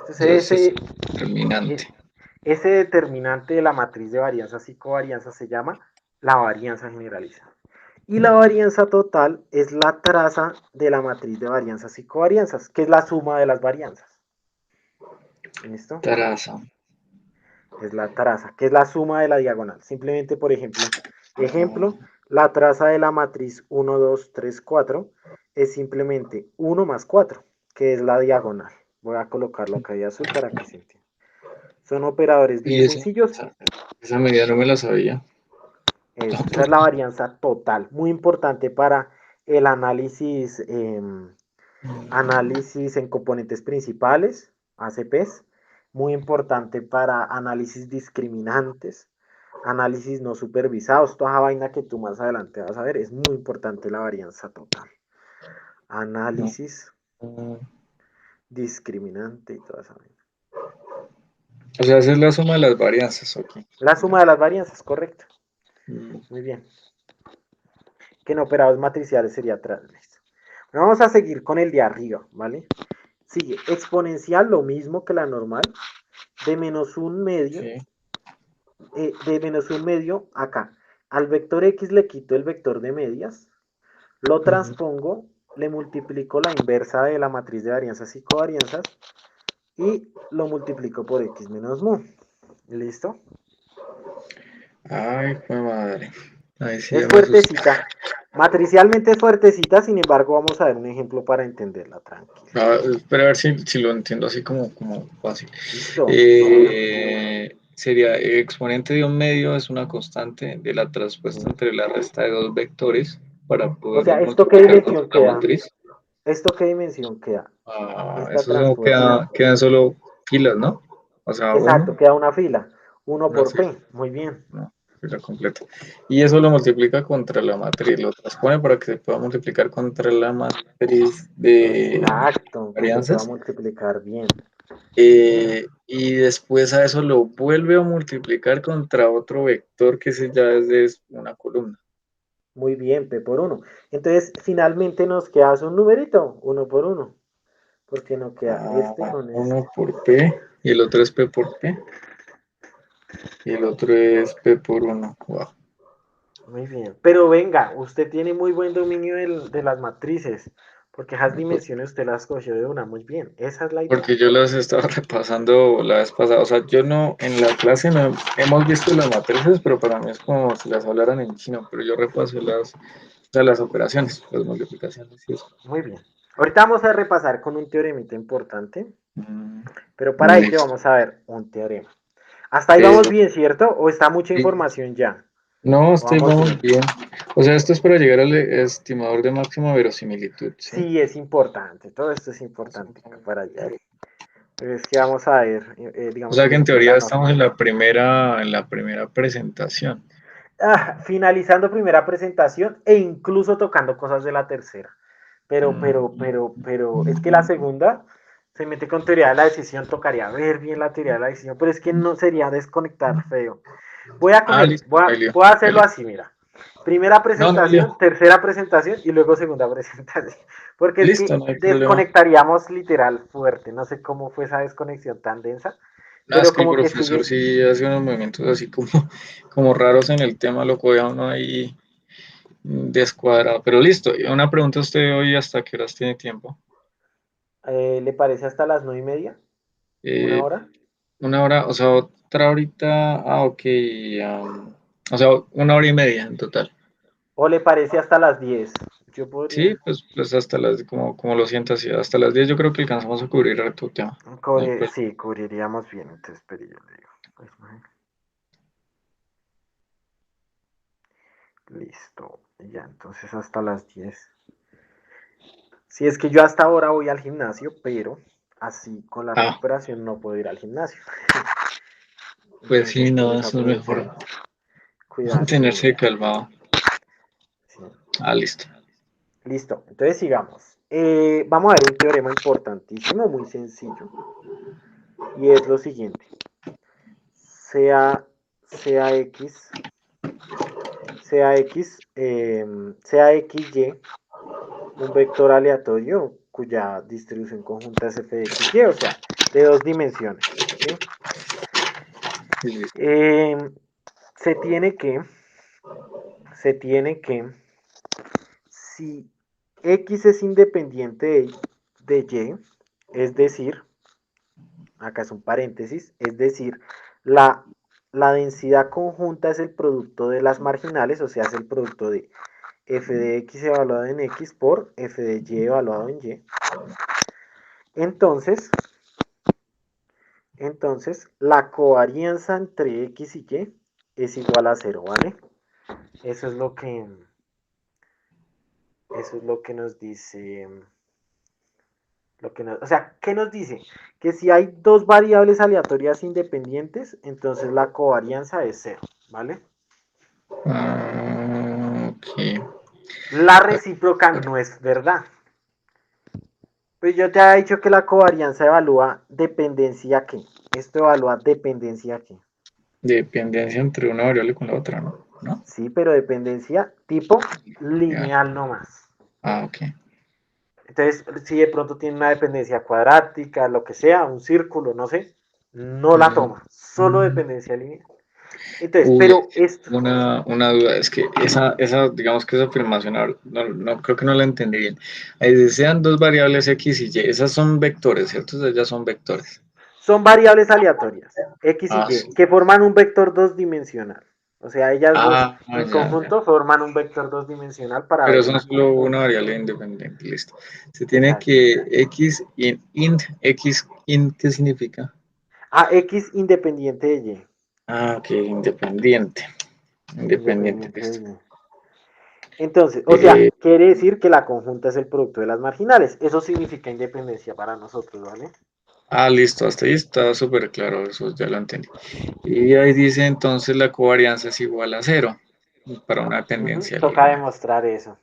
Este es Entonces es determinante. ese determinante de la matriz de varianzas y covarianzas se llama la varianza generalizada. Y la varianza total es la traza de la matriz de varianzas y covarianzas, que es la suma de las varianzas. ¿Listo? Traza. Es la traza, que es la suma de la diagonal. Simplemente, por ejemplo, la traza de la matriz 1, 2, 3, 4 es simplemente 1 más 4, que es la diagonal. Voy a colocarlo acá de azul para que se entienda. Son operadores bien Y sencillos. esa medida no me la sabía. Esa es la varianza total, muy importante para el análisis en componentes principales, ACPs, muy importante para análisis discriminantes, análisis no supervisados, toda esa vaina que tú más adelante vas a ver, es muy importante la varianza total. No. Análisis discriminante y toda esa vaina. O sea, esa es la suma de las varianzas, ok. La suma de las varianzas, correcto. Mm, Muy bien. Que en operados matriciales sería transversal. Vamos a seguir con el de arriba, ¿vale? Sigue exponencial, lo mismo que la normal, de menos un medio, sí. de menos un medio acá. Al vector x le quito el vector de medias, lo Ujú. transpongo, le multiplico la inversa de la matriz de varianzas y covarianzas y lo multiplico por x menos mu. ¿Listo? Ay, pues madre. Ahí sí Es ya me asusté. fuertecita. Matricialmente es fuertecita, sin embargo, vamos a ver un ejemplo para entenderla, tranquilo. Espera a ver si lo entiendo así como fácil. ¿Listo? No, tranquilo. Sería exponente de un medio es una constante de la traspuesta entre la resta de dos vectores para O sea, poderlos ¿esto qué multiplicar contra dimensión la queda? matriz. ¿Esto qué dimensión queda? Esta Eso solo transpuesta. quedan solo filas, ¿no? O sea, Exacto, uno, queda una fila. Uno una por fila, P. Muy bien. no, fila completa. Y eso lo multiplica contra la matriz, lo transpone para que se pueda multiplicar contra la matriz de Exacto, que se pueda varianzas. multiplicar bien. Y después a eso lo vuelve a multiplicar contra otro vector que ese ya es de una columna. Muy bien, P por uno. Entonces, finalmente nos queda un numerito, uno por uno. Porque no queda este con este. 1 por P y el otro es P por P y el otro es P por 1. Wow. Muy bien. Pero venga, usted tiene muy buen dominio de las matrices. Porque esas dimensiones usted las cogió de una. Muy bien. Esa es la idea. Porque yo las estaba repasando la vez pasada. O sea, yo no, en la clase no hemos visto las matrices, pero para mí es como si las hablaran en chino. Pero yo repaso las operaciones, las multiplicaciones y eso. Muy bien. Ahorita vamos a repasar con un teoremita importante. Mm, Pero para ello listo. vamos a ver un teorema. Hasta ahí Eh, vamos bien, ¿cierto? ¿O está mucha sí. información ya? No, ¿O vamos vamos bien? bien. O sea, esto es para llegar al estimador de máxima verosimilitud, ¿sí? Sí, es importante. Todo esto es importante para llegar. Pero es que vamos a ver, O digamos sea que que en esto es teoría la estamos normal. en la primera presentación. Finalizando primera presentación e incluso tocando cosas de la tercera. Pero, es que la segunda se mete con teoría de la decisión, tocaría ver bien la teoría de la decisión, pero es que no sería desconectar feo. Voy a coger, Listo, no hay lío, voy a no hay hacerlo lío. así, mira. Primera No, no hay lío. presentación, tercera presentación y luego segunda presentación. Porque es Listo, que no hay problema. desconectaríamos literal fuerte. No sé cómo fue esa desconexión tan densa, Nada, es pero que el como que profesor sigue. sí hace unos movimientos así como raros en el tema, lo coge a uno ahí descuadrado. Pero listo, y una pregunta a usted hoy, ¿hasta qué horas tiene tiempo? ¿Le parece hasta las 9:30? ¿Una Eh, hora? una hora, o sea, otra horita, ok, o sea, una hora y media en total. ¿O le parece hasta las 10? Yo Sí, podría. pues hasta como lo siento así, hasta las 10 yo creo que alcanzamos a cubrir tu tema. No hay problema. Sí, cubriríamos bien. Entonces, pero yo le digo. Pues, listo. Ya, entonces hasta las 10. Si es que yo hasta ahora voy al gimnasio, pero así con la Ah, recuperación no puedo ir al gimnasio. pues sí, Entonces, no, pues eso es aprovecho mejor de cuidar el mantenerse doble. calmado. Listo. Listo, entonces sigamos. Vamos a ver un teorema importantísimo, muy sencillo, y es lo siguiente. Sea, sea x, sea x, sea xy un vector aleatorio cuya distribución conjunta es f de xy, o sea, de dos dimensiones. ¿Sí? Listo. Eh, se tiene que, se tiene que, si x es independiente de y, es decir, acá es un paréntesis, es decir, la, la densidad conjunta es el producto de las marginales, o sea, es el producto de f de x evaluado en x por f de y evaluado en y. Entonces, la covarianza entre x y y es igual a 0, ¿vale? Eso es lo que, eso es lo que nos dice, o sea, ¿qué nos dice? Que si hay dos variables aleatorias independientes, entonces la covarianza es 0, ¿vale? Ok. La recíproca no es verdad. Pues yo te había dicho que la covarianza evalúa dependencia qué. Esto evalúa dependencia qué. Dependencia entre una variable con la otra, ¿no? ¿No? Sí, pero dependencia tipo Ya. lineal nomás. Ok. Entonces, si de pronto tiene una dependencia cuadrática, lo que sea, un círculo, no sé, no la Mm, toma. Solo mm. dependencia lineal. Entonces, Uy, pero esto, una duda, es que digamos que esa afirmación, no creo que no la entendí bien. Ahí desean dos variables x y y, esas son vectores, ¿cierto? Esas ya son vectores. son variables aleatorias, x y Sí. y, que forman un vector dos dimensional. O sea, ellas dos en Ya. conjunto forman un vector dos dimensional para Pero ver son una solo una conjunta. variable independiente, listo. Se tiene Exacto. que x int, ¿qué significa? A x independiente de y. Ok, independiente. Independiente, Independiente de listo. y. Entonces, o Eh, sea, quiere decir que la conjunta es el producto de las marginales. Eso significa independencia para nosotros, ¿vale? Listo, hasta ahí está súper claro, eso ya lo entendí. Y ahí dice entonces la covarianza es igual a cero para una dependencia Toca lineal. demostrar eso.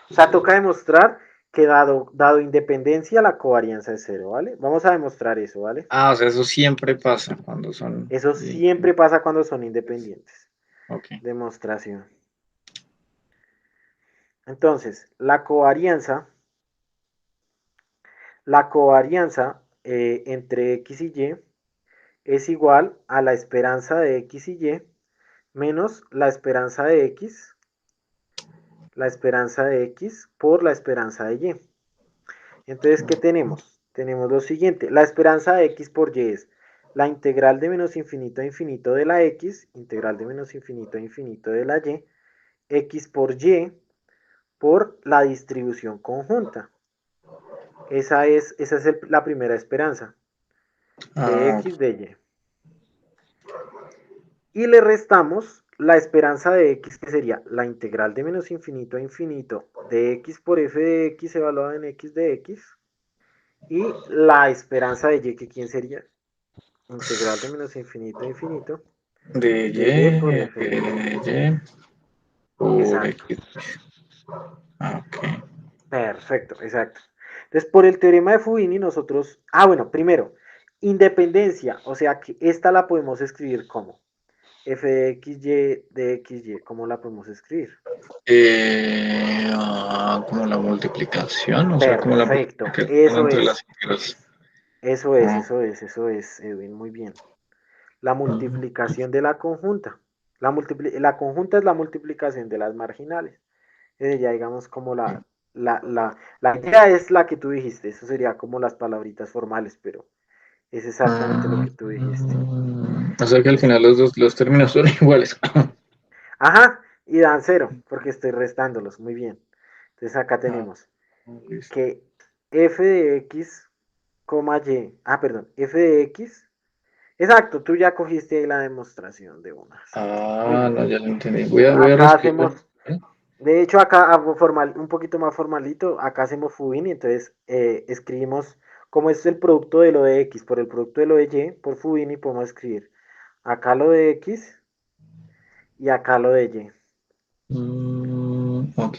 O sea, toca demostrar que dado independencia, la covarianza es cero, ¿vale? Vamos a demostrar eso, ¿vale? O sea, eso siempre pasa cuando son... Eso siempre pasa cuando son independientes. Ok. Demostración. Entonces, la covarianza entre x y y es igual a la esperanza de x y y menos la esperanza de x por la esperanza de y. Entonces, ¿qué tenemos? Tenemos lo siguiente, la esperanza de x por y es la integral de menos infinito a infinito de la x, integral de menos infinito a infinito de la y, x por y por la distribución conjunta. Esa es la primera esperanza de Ah, x de y. Y le restamos la esperanza de x, que sería la integral de menos infinito a infinito de x por f de x evaluado en x de x. Y la esperanza de y, que quién sería integral de menos infinito a infinito de de y por f de x. Y por Exacto. X. Ok. Perfecto, exacto. Entonces, por el teorema de Fubini, nosotros. Bueno, primero, independencia. O sea que esta la podemos escribir como f de x, y. ¿Cómo la podemos escribir? Como la multiplicación, o sea, como la Perfecto. multiplicación Eso entre es. las integras. Ah, Eso es, Edwin. Muy bien. La mm, multiplicación de la conjunta. La conjunta es la multiplicación de las marginales. Ya digamos como la idea es la que tú dijiste, eso sería como las palabritas formales, pero es exactamente lo que tú dijiste. O sea que al Entonces, final los términos son iguales. ajá, y dan cero, porque estoy restándolos, muy bien. Entonces acá Ah, tenemos listo. que f de x, perdón, f de x, exacto, tú ya cogiste ahí la demostración de una, exacto, muy bien. No, ya lo entendí. Voy a Acá reescribirlo. hacemos, de hecho, acá formal, un poquito más formalito, acá hacemos Fubini, entonces escribimos, como es el producto de lo de X por el producto de lo de Y, por Fubini podemos escribir acá lo de X y acá lo de Y. Ok.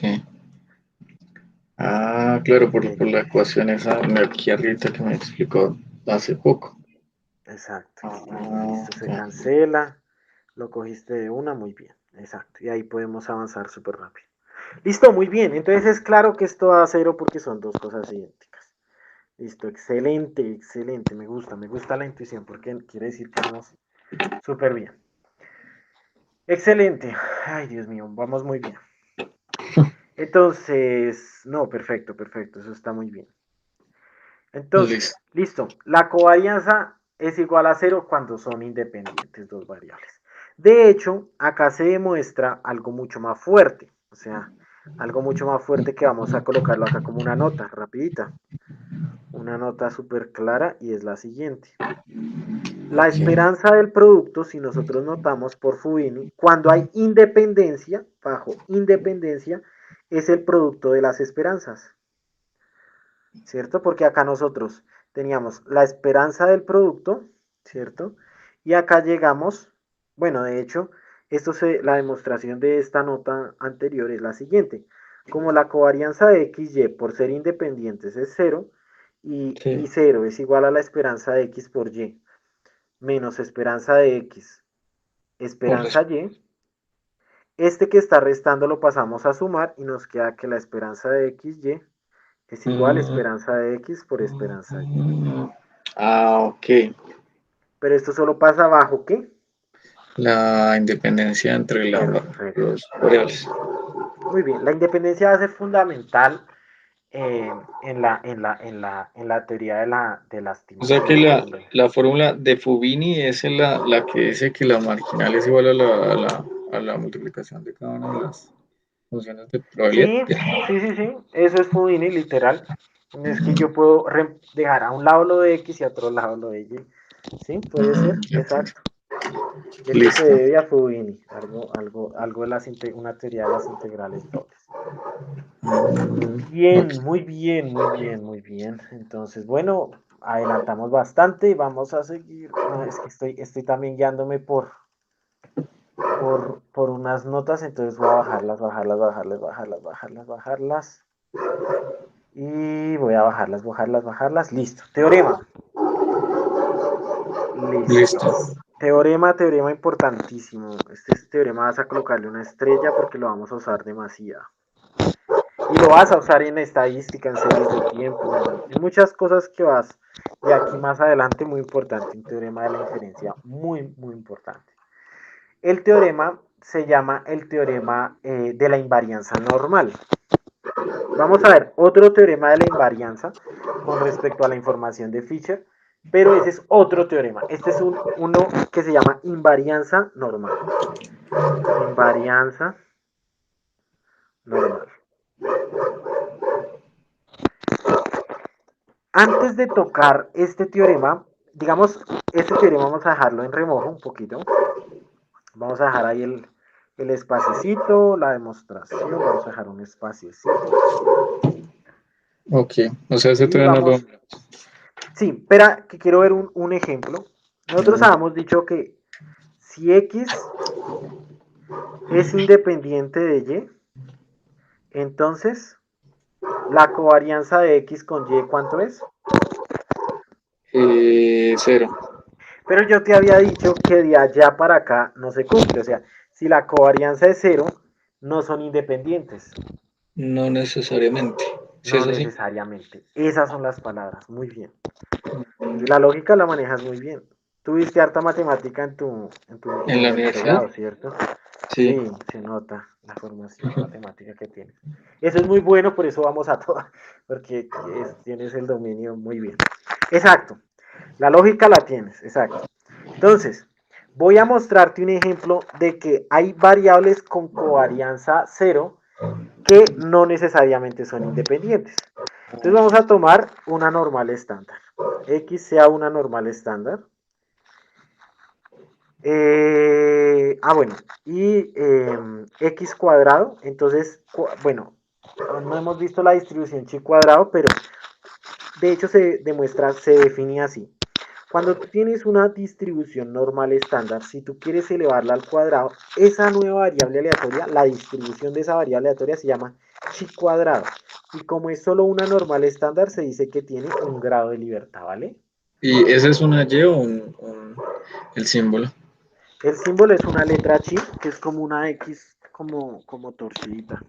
Ah, claro, por X. la ecuación esa de aquí arriba que me explicó hace poco. Exacto. Ah, Listo, se ya. cancela. Lo cogiste de una, muy bien. Exacto. Y ahí podemos avanzar súper rápido. Listo, muy bien. Entonces es claro que esto da cero porque son dos cosas idénticas. Listo, excelente, excelente. Me gusta la intuición porque quiere decir que vamos súper bien. Excelente. Ay, Dios mío, vamos muy bien. Entonces, no, perfecto, perfecto. Eso está muy bien. Entonces, Listo. listo. La covarianza es igual a cero cuando son independientes dos variables. De hecho, acá se demuestra algo mucho más fuerte. O sea, algo mucho más fuerte que vamos a colocarlo acá como una nota, rapidita. Una nota súper clara y es la siguiente. La Ok. esperanza del producto, si nosotros notamos por Fubini, cuando hay independencia, bajo independencia, es el producto de las esperanzas. ¿Cierto? Porque acá nosotros teníamos la esperanza del producto, ¿cierto? Y acá llegamos, bueno, de hecho, la demostración de esta nota anterior es la siguiente. Como la covarianza de XY por ser independientes es cero, y Sí. 0 es igual a la esperanza de X por Y, menos esperanza de X, Por esperanza Y, este que está restando lo pasamos a sumar y nos queda que la esperanza de XY es igual a Mm, esperanza de X por esperanza Y. ok. Pero esto solo pasa bajo ¿qué? La independencia entre Perfecto. los variables. Muy bien. La independencia va a ser fundamental en la teoría de la O sea que estimación. la fórmula de Fubini es la que dice que la marginal es igual a a la multiplicación de cada una de las funciones de probabilidad. Sí, sí, sí, sí. Eso es Houdini, literal. Es que yo puedo dejar a un lado lo de X y a otro lado lo de Y. Sí, puede ser, Ya entiendo. exacto. Eso se Listo. debe a Houdini, algo de una teoría de las integrales dobles. Ok. Bien, muy bien, muy bien, muy bien. Entonces, bueno, adelantamos bastante y vamos a seguir. No, es que estoy también guiándome por unas notas, entonces voy a bajarlas, bajarlas, bajarlas, bajarlas, bajarlas, bajarlas. Y voy a bajarlas, bajarlas, bajarlas. Listo. Teorema. Listo. Listo. Teorema importantísimo. Este teorema vas a colocarle una estrella porque lo vamos a usar demasiado. Y lo vas a usar en estadística, en series de tiempo, en muchas cosas que vas de aquí más adelante, muy importante, un teorema de la inferencia muy, muy importante. El teorema se llama el teorema de la invarianza normal. Vamos a ver otro teorema de la invarianza con respecto a la información de Fisher, pero ese es otro teorema. Este es uno que se llama invarianza normal. Invarianza normal. Antes de tocar este teorema, digamos, este teorema vamos a dejarlo en remojo un poquito. Vamos a dejar ahí el espaciecito, la demostración, vamos a dejar un espaciecito. Ok. O sea, ese Y todavía no lo. vamos, sí, espera, que quiero ver un ejemplo. Nosotros Mm, habíamos dicho que si X es independiente de Y, entonces la covarianza de X con Y, ¿cuánto es? cero. Pero yo te había dicho que de allá para acá no se cumple. O sea, si la covarianza es cero, no son independientes. No necesariamente. Si No es así. necesariamente. Esas son las palabras. Muy bien. La lógica la manejas muy bien. Tuviste harta matemática En la en el universidad, pregrado, ¿cierto? sí. Sí, se nota la formación matemática que tienes. Eso es muy bueno, por eso vamos a todas, porque tienes el dominio muy bien. Exacto. La lógica la tienes, exacto. Entonces, voy a mostrarte un ejemplo de que hay variables con covarianza cero que no necesariamente son independientes. Entonces vamos a tomar una normal estándar. X sea una normal estándar. Bueno, y X cuadrado. Entonces, bueno, no hemos visto la distribución chi cuadrado, pero de hecho se demuestra, se define así. Cuando tú tienes una distribución normal estándar, si tú quieres elevarla al cuadrado, esa nueva variable aleatoria, la distribución de esa variable aleatoria se llama chi cuadrado. Y como es solo una normal estándar, se dice que tiene un grado de libertad, ¿vale? ¿Y ese es una Y o el símbolo? El símbolo es una letra chi, que es como una X, como torcidita.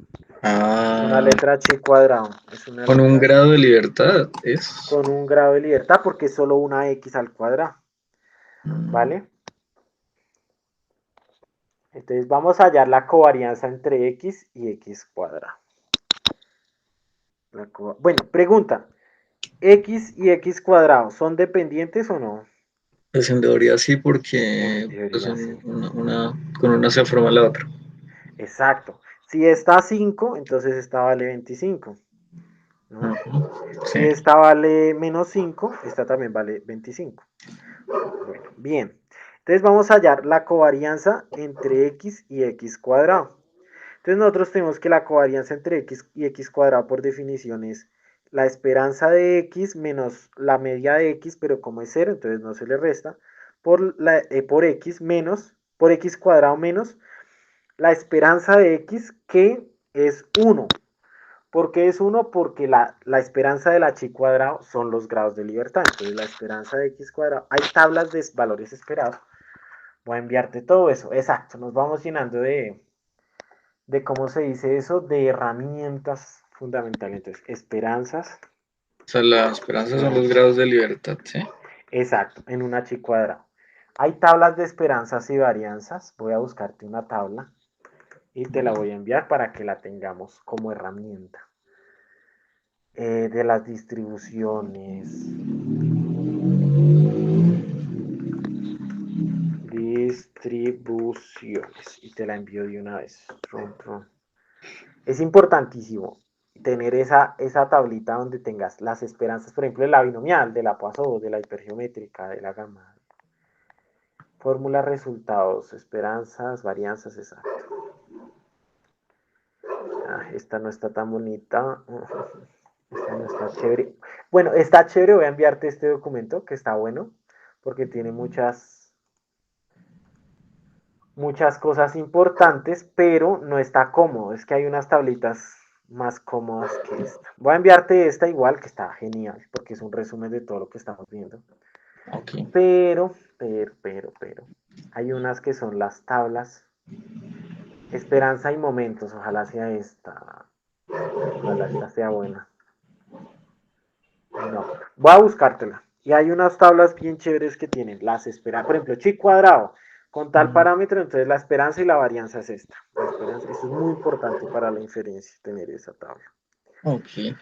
Es una Ah, letra chi cuadrado. Es una con un letra grado de libertad es. con un grado de libertad porque es solo una X al cuadrado, Mm, ¿vale? Entonces vamos a hallar la covarianza entre X y X cuadrado. Bueno, pregunta. ¿X y X cuadrado son dependientes o no? Pues en teoría sí, En porque pues, teoría sí. con una se forma la otra. Exacto. Si está 5, entonces esta vale 25, ¿no? Ujú, Si sí. esta vale menos 5, esta también vale 25. Bueno, bien. Entonces vamos a hallar la covarianza entre X y X cuadrado. Entonces nosotros tenemos que la covarianza entre X y X cuadrado por definición es la esperanza de X menos la media de X, pero como es cero, entonces no se le resta, por X menos, por X cuadrado menos la esperanza de X que es 1. ¿Por qué es 1? Porque la esperanza de la chi cuadrado son los grados de libertad. Entonces la esperanza de X cuadrado, hay tablas de valores esperados. Voy a enviarte todo eso. Exacto, nos vamos llenando ¿cómo se dice eso? De herramientas fundamentales. Entonces, esperanzas, O sea, la esperanza son los esperanzas. grados de libertad, ¿sí? Exacto, en una chi cuadrado. Hay tablas de esperanzas y varianzas. Voy a buscarte una tabla y te la voy a enviar para que la tengamos como herramienta. De las distribuciones. Distribuciones. Y te la envío de una vez. Tron, tron. Es importantísimo tener esa tablita donde tengas las esperanzas, por ejemplo, de la binomial, de la Poisson, de la hipergeométrica, de la gama. Fórmulas, resultados, esperanzas, varianzas, exacto. Esta no está tan bonita. Esta no está chévere. Bueno, está chévere, voy a enviarte este documento que está bueno, porque tiene muchas cosas importantes, pero no está cómodo. Es que hay unas tablitas más cómodas que esta. Voy a enviarte esta igual, que está genial, porque es un resumen de todo lo que estamos viendo. Ok. Pero, hay unas que son las tablas. Esperanza y momentos, ojalá sea esta. Ojalá esta sea buena. No, voy a buscártela. Y hay unas tablas bien chéveres que tienen las esperanzas. Por ejemplo, chi cuadrado con tal Mm, parámetro, entonces la esperanza y la varianza es esta. La esperanza, eso es muy importante para la inferencia, tener esa tabla. ok.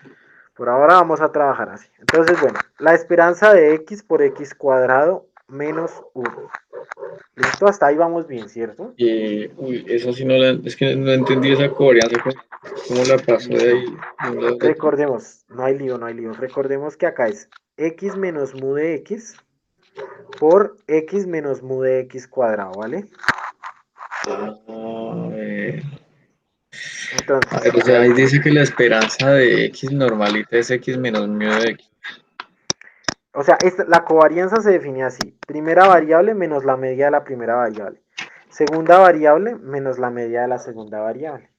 Por ahora vamos a trabajar así. Entonces, bueno, la esperanza de x por x cuadrado menos 1. Listo, hasta ahí vamos bien, ¿cierto? Uy, eso sí no la, es que no entendí esa covarianza, cómo la pasó de Listo. ahí de un lado al otro. Recordemos, no hay lío, no hay lío. Recordemos que acá es x menos mu de x por x menos mu de x cuadrado, ¿vale? A Entonces, ver, o sea, ahí dice que la esperanza de X normalita es X menos mu de X. o sea, la covarianza se define así. Primera variable menos la media de la primera variable. Segunda variable menos la media de la segunda variable.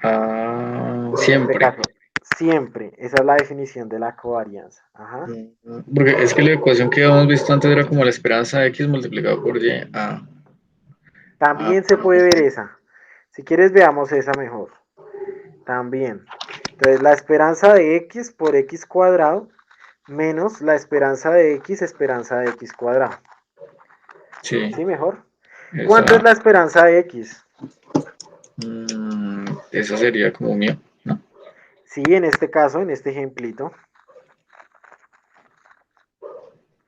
Ah, En este siempre. caso, siempre. Esa es la definición de la covarianza. Ajá. Porque es que la ecuación que habíamos visto antes era como la esperanza de X multiplicado por Y. También se puede ver esa. Si quieres, veamos esa mejor. También. Entonces, la esperanza de x por x cuadrado menos la esperanza de x cuadrado. Sí, ¿Sí, mejor? ¿Cuánto es esa, la esperanza de x? esa sería como mío, ¿no? Sí, en este caso, en este ejemplito,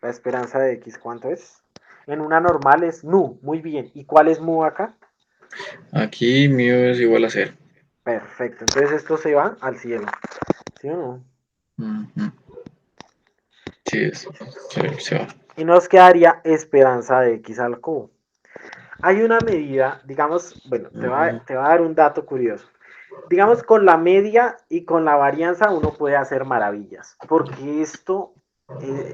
la esperanza de x, ¿cuánto es? En una normal es nu, muy bien. ¿Y cuál es mu acá? Aquí mío es igual a cero. Perfecto, entonces esto se va al cielo. ¿Sí o no? Ujú, sí, se va. Y nos quedaría esperanza de x al cubo. Hay una medida, digamos, bueno, te va a dar un dato curioso. Digamos, con la media y con la varianza uno puede hacer maravillas, porque esto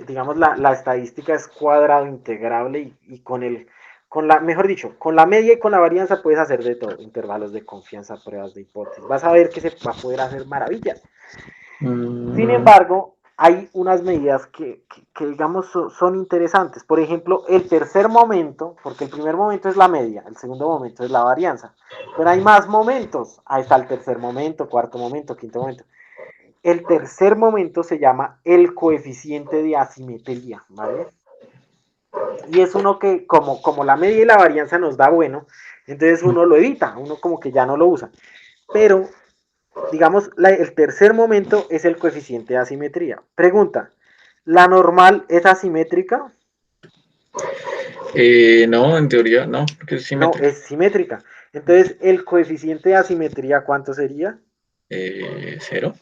digamos, la estadística es cuadrado integrable y con la, mejor dicho, con la media y con la varianza puedes hacer de todo, intervalos de confianza, pruebas de hipótesis, vas a ver que se va a poder hacer maravillas. Sin Mm, embargo, hay unas medidas que digamos, son interesantes. Por ejemplo, el tercer momento, porque el primer momento es la media, el segundo momento es la varianza, pero hay más momentos. Ahí está el tercer momento, cuarto momento, quinto momento. El tercer momento se llama el coeficiente de asimetría, ¿vale? Y es uno que, como la media y la varianza nos da bueno, entonces uno lo evita, uno como que ya no lo usa. Pero, digamos, el tercer momento es el coeficiente de asimetría. Pregunta, ¿la normal es asimétrica? no, en teoría no, porque es No, simétrico. es simétrica. Entonces, ¿el coeficiente de asimetría cuánto sería? Cero.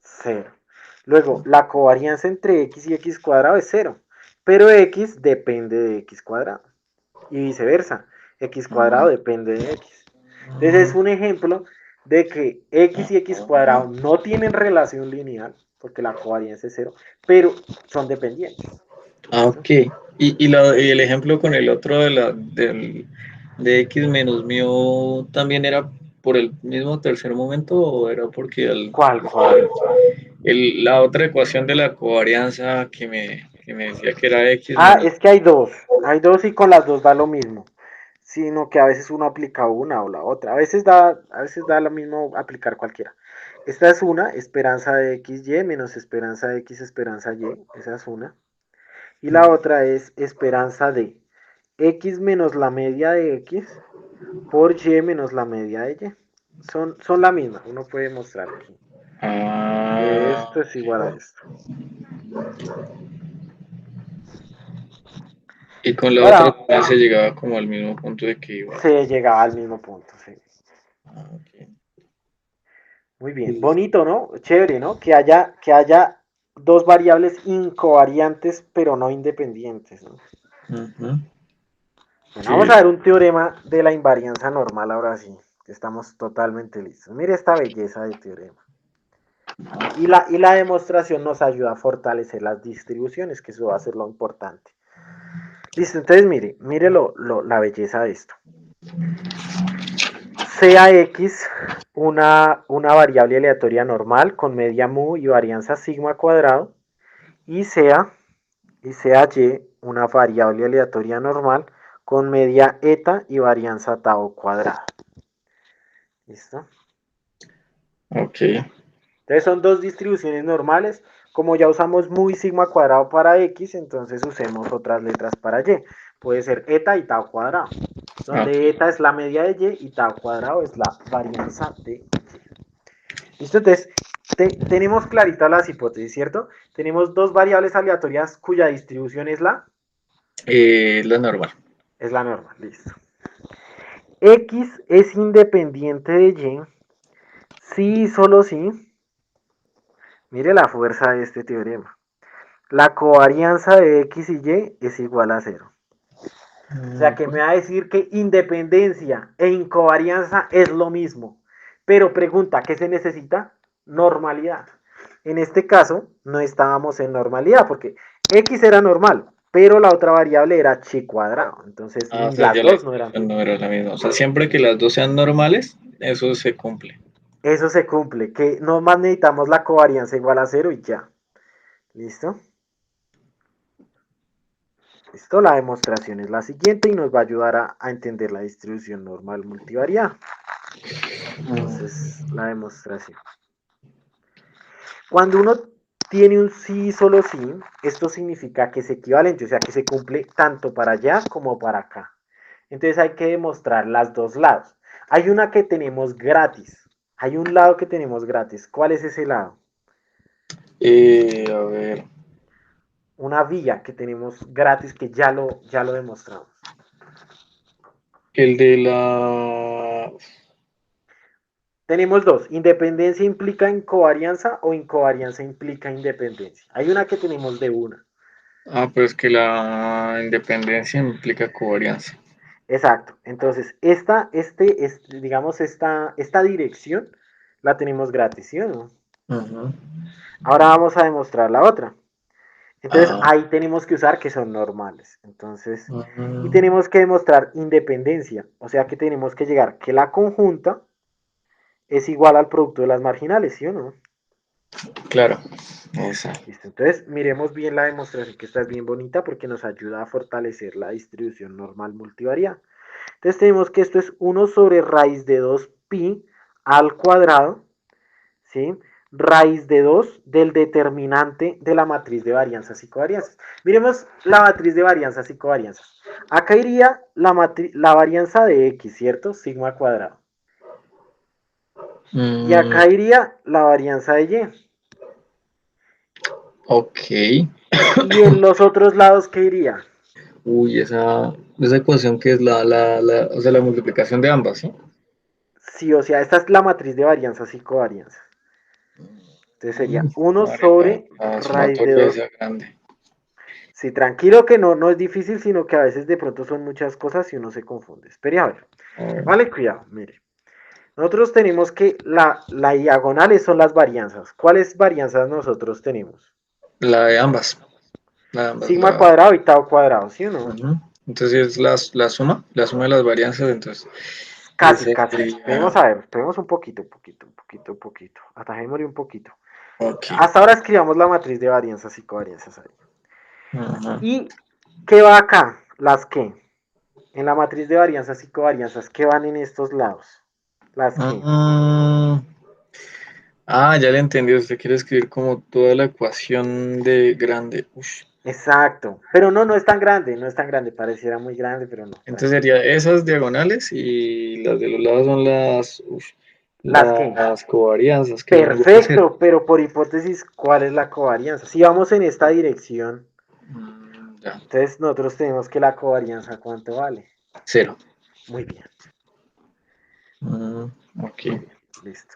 Cero. Luego, la covarianza entre x y x cuadrado es cero, pero x depende de x cuadrado y viceversa. X cuadrado depende de x. Entonces es un ejemplo de que x y x cuadrado no tienen relación lineal, porque la covarianza es cero, pero son dependientes. Ah, ¿Listo? ok. Y el ejemplo con el otro de x menos mu también era por el mismo tercer momento o era porque ¿Cuál, cuál? la otra ecuación de la covarianza que me decía que era x Ah, menos. es que hay dos y con las dos da lo mismo, sino que a veces uno aplica una o la otra, a veces da lo mismo aplicar cualquiera. Esta es una, esperanza de XY menos esperanza de X, esperanza Y, esa es una. Y la otra es esperanza de X menos la media de X por Y menos la media de Y. Son la misma, uno puede mostrar aquí. Ah, Esto es igual a esto. y con la otra Ahora también se llegaba como al mismo punto de que igual. se llegaba al mismo punto, sí. Ah, ok. Muy bien, Listo. bonito, ¿no? Chévere, ¿no? Que haya dos variables incovariantes pero no independientes, ¿no? Ujú. Bueno, vamos Sí. a ver un teorema de la invarianza normal ahora sí, que estamos totalmente listos. Mire esta belleza de teorema. Y la demostración nos ayuda a fortalecer las distribuciones, que eso va a ser lo importante. Listo, entonces mire la belleza de esto. Sea X una variable aleatoria normal con media mu y varianza sigma cuadrado, y sea Y una variable aleatoria normal con media eta y varianza tau cuadrada. ¿Listo? Ok. Entonces son dos distribuciones normales. Como ya usamos muy sigma cuadrado para X, entonces usemos otras letras para Y. Puede ser eta y tau cuadrado. Ok. Donde eta es la media de Y y tau cuadrado es la varianza de Y. ¿Listo? Entonces, tenemos claritas las hipótesis, ¿cierto? Tenemos dos variables aleatorias cuya distribución La normal. es la normal. Listo. X es independiente de Y, sí y solo sí. Mire la fuerza de este teorema. La covarianza de X y Y es igual a cero. O sea que me va a decir que independencia e incovarianza es lo mismo. Pero pregunta, ¿qué se necesita? Normalidad. En este caso, no estábamos en normalidad porque X era normal, pero la otra variable era chi cuadrado. Entonces, Ah, o sea, las ya la dos no eran. expresión no era la misma. O sea, siempre que las dos sean normales, eso se cumple. Eso se cumple, que no más necesitamos la covarianza igual a cero y ya. ¿Listo? Listo, la demostración es la siguiente y nos va a ayudar a entender la distribución normal multivariada. Entonces, la demostración. Cuando uno tiene un sí y solo sí, esto significa que es equivalente, o sea, que se cumple tanto para allá como para acá. Entonces hay que demostrar las dos lados. Hay una que tenemos gratis. Hay un lado que tenemos gratis. ¿Cuál es ese lado? A ver, Una vía que tenemos gratis que ya lo demostramos. el de la... Tenemos dos. Independencia implica incovarianza o incovarianza implica independencia. Hay una que tenemos de una. Ah, pues que la independencia implica covarianza. Exacto. Entonces, digamos, esta dirección la tenemos gratis, ¿sí o no? Ujú. Ahora vamos a demostrar la otra. Entonces Ah, ahí tenemos que usar que son normales. Entonces, y mm, tenemos que demostrar independencia. O sea que tenemos que llegar que la conjunta es igual al producto de las marginales, ¿sí o no? claro, esa. Listo. Entonces, miremos bien la demostración, que esta es bien bonita porque nos ayuda a fortalecer la distribución normal multivariada. Entonces, tenemos que esto es 1 sobre raíz de 2 pi al cuadrado, ¿sí? Raíz de 2 del determinante de la matriz de varianzas y covarianzas. Miremos la matriz de varianzas y covarianzas. Acá iría la varianza de x, ¿cierto? Sigma cuadrado. Y Mm, acá iría la varianza de y. ok. Y en los otros lados, ¿qué iría? Uy, esa ecuación que es o sea, la multiplicación de ambas, ¿sí? Sí, o sea, esta es la matriz de varianzas y covarianzas. Entonces sería 1 Madre, sobre la raíz de sumatoria 2. esa grande. Sí, tranquilo que no es difícil, sino que a veces de pronto son muchas cosas y uno se confunde. Espere a ver. A ver, Vale, cuidado, mire. Nosotros tenemos que la diagonales son las varianzas. ¿Cuáles varianzas nosotros tenemos? la de ambas. La de ambas. Sigma cuadrado y tau cuadrado, ¿sí o no? Ujú. Entonces es la suma de las varianzas, entonces Casi, ese casi. sería, Esperemos un poquito, un poquito. Atajémosle un poquito. ok. Hasta ahora escribamos la matriz de varianzas y covarianzas ahí. Ajá. ¿Y qué va acá? ¿Las qué? En la matriz de varianzas y covarianzas, ¿qué van en estos lados? ¿Las qué? Mm, ya le entendí. Usted quiere escribir como toda la ecuación de grande. Ush. Exacto. Pero no es tan grande, no es tan grande. Pareciera muy grande, pero no, Entonces tranquilo. sería esas diagonales y las de los lados son ¿Las qué? las covarianzas, que son igual a cero. Perfecto, pero por hipótesis, ¿cuál es la covarianza? Si vamos en esta dirección, Ya, entonces nosotros tenemos que la covarianza, ¿cuánto vale? cero. Muy bien, Mm, ok. muy bien, listo.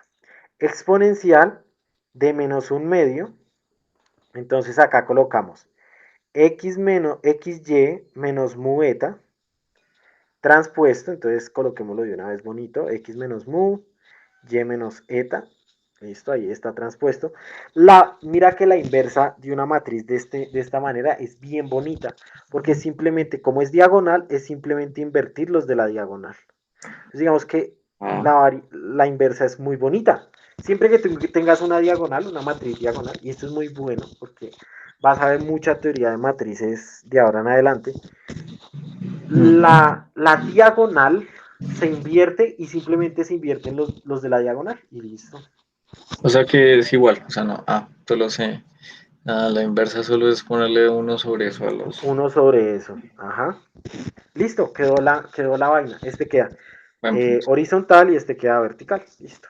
Exponencial de menos un medio, entonces acá colocamos x menos xy menos mu eta transpuesto, entonces coloquémoslo de una vez bonito, x menos mu, y menos eta, listo, ahí está transpuesto. Mira que la inversa de una matriz de esta manera es bien bonita, porque simplemente, como es diagonal, es simplemente invertir los de la diagonal. Entonces digamos que Ah, la inversa es muy bonita. Siempre que tengas una diagonal, una matriz diagonal, y esto es muy bueno porque vas a ver mucha teoría de matrices de ahora en adelante, ujú. la diagonal se invierte y simplemente se invierten los de la diagonal y listo. O sea que es igual, o sea, no, solo sé. La inversa solo es ponerle uno sobre eso a los. Uno sobre eso. Ajá. Listo, quedó la vaina. Este queda Buen punto. horizontal y este queda vertical. Listo.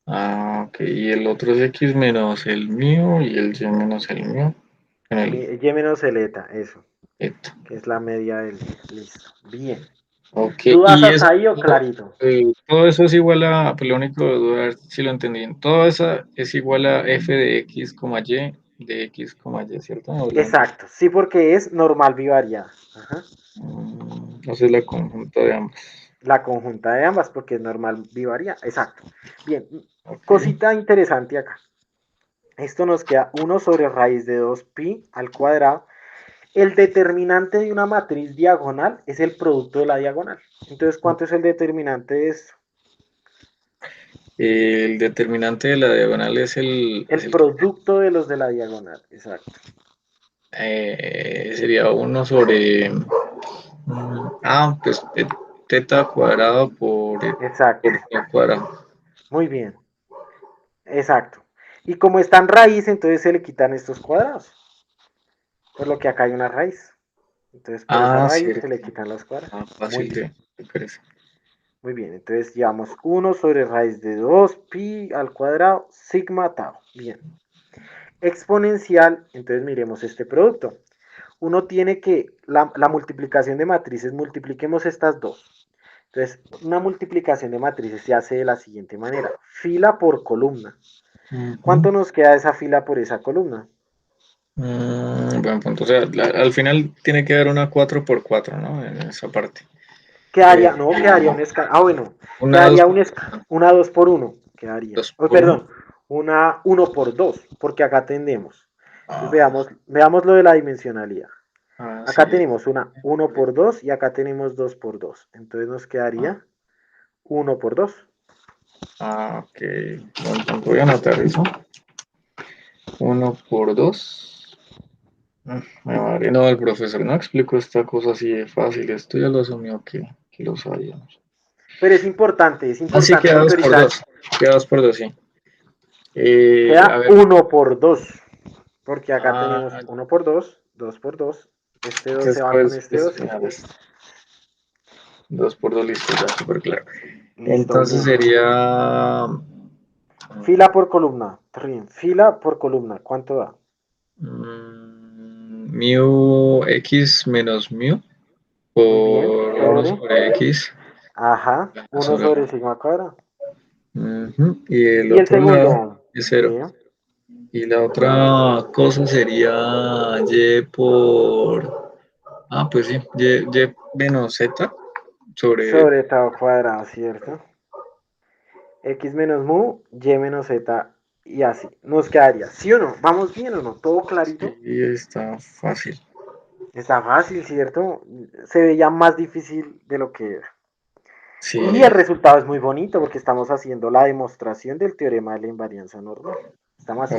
Ok, y el otro es x menos el mío y el y menos el mío en el Y menos el eta, eso. esto. Que es la media del. Listo. Bien. Ok, ¿Dudas y hasta eso, ahí o clarito? todo eso es igual a, pues lo único de dudar si lo entendí bien, todo eso es igual a f de x, y de x, y, ¿cierto? Exacto. Sí, porque es normal bivariada. Ajá. Esa es la conjunta de ambas. La conjunta de ambas, porque es normal bivariada. Exacto. Bien. Ok. Cosita interesante acá. Esto nos queda 1 sobre raíz de 2 pi al cuadrado. El determinante de una matriz diagonal es el producto de la diagonal. Entonces, ¿cuánto es el determinante de esto? El determinante de la diagonal es El el producto de los de la diagonal, exacto. sería uno sobre pues teta cuadrado Exacto. por t cuadrado. Muy bien. Exacto. Y como está en raíz, entonces se le quitan estos cuadrados. Por lo que acá hay una raíz. Entonces, por esa raíz se Cierto. le quitan los cuadrados. Muy Fácil bien. de crecer. Muy bien. Entonces, llevamos 1 sobre raíz de 2 pi al cuadrado sigma tau. Bien. Exponencial, entonces miremos este producto. Uno tiene que, la multiplicación de matrices, multipliquemos estas dos. Entonces, una multiplicación de matrices se hace de la siguiente manera, fila por columna. Ujú. ¿Cuánto nos queda esa fila por esa columna? Buen punto. O sea, al final tiene que dar una 4 por 4, ¿no? En esa parte. Eh, Quedaría, no, quedaría una escala, bueno, una 2 quedaría por 4. una 2 por uno quedaría. 2 Oh, por 1. perdón, una uno por 2 porque acá tendemos. Entonces veamos lo de la dimensionalidad. Acá Sí. tenemos una 1 por 2 y acá tenemos 2 por 2. Entonces nos quedaría 1 por 2. Ok. Bueno, voy a anotar eso. 1 por 2. Madre, no, el profesor no explicó esta cosa así de fácil. Esto ya lo asumió que lo sabíamos. Pero es Así importante queda porque 2 por ahorita 2. Queda 2 por 2, sí. A queda ver. 1 por 2. Porque acá tenemos Ah, 1 por 2, 2 por 2. Este 2 se va con después, este 2. 2 por 2, listo, ya, súper claro. Listo, Entonces bien. sería Fila por columna. Fila por columna. ¿Cuánto da? mu x menos mu Muy bien. por uno Sobre. sobre x Ajá. 1 sobre sobre sigma cuadrado. y el Y el otro lado segundo. es cero. Bien. Y la otra cosa sería y por... Ah, pues sí, y menos z sobre... Sobre tau cuadrado, ¿cierto? X menos mu, Y menos Z y así. Nos quedaría. ¿Sí o no? ¿Vamos bien o no? ¿Todo clarito? Sí, está fácil. Está fácil, ¿cierto? Se veía más difícil de lo que era. Y el Sí, resultado es muy bonito porque estamos haciendo la demostración del teorema de la invarianza normal. Estamos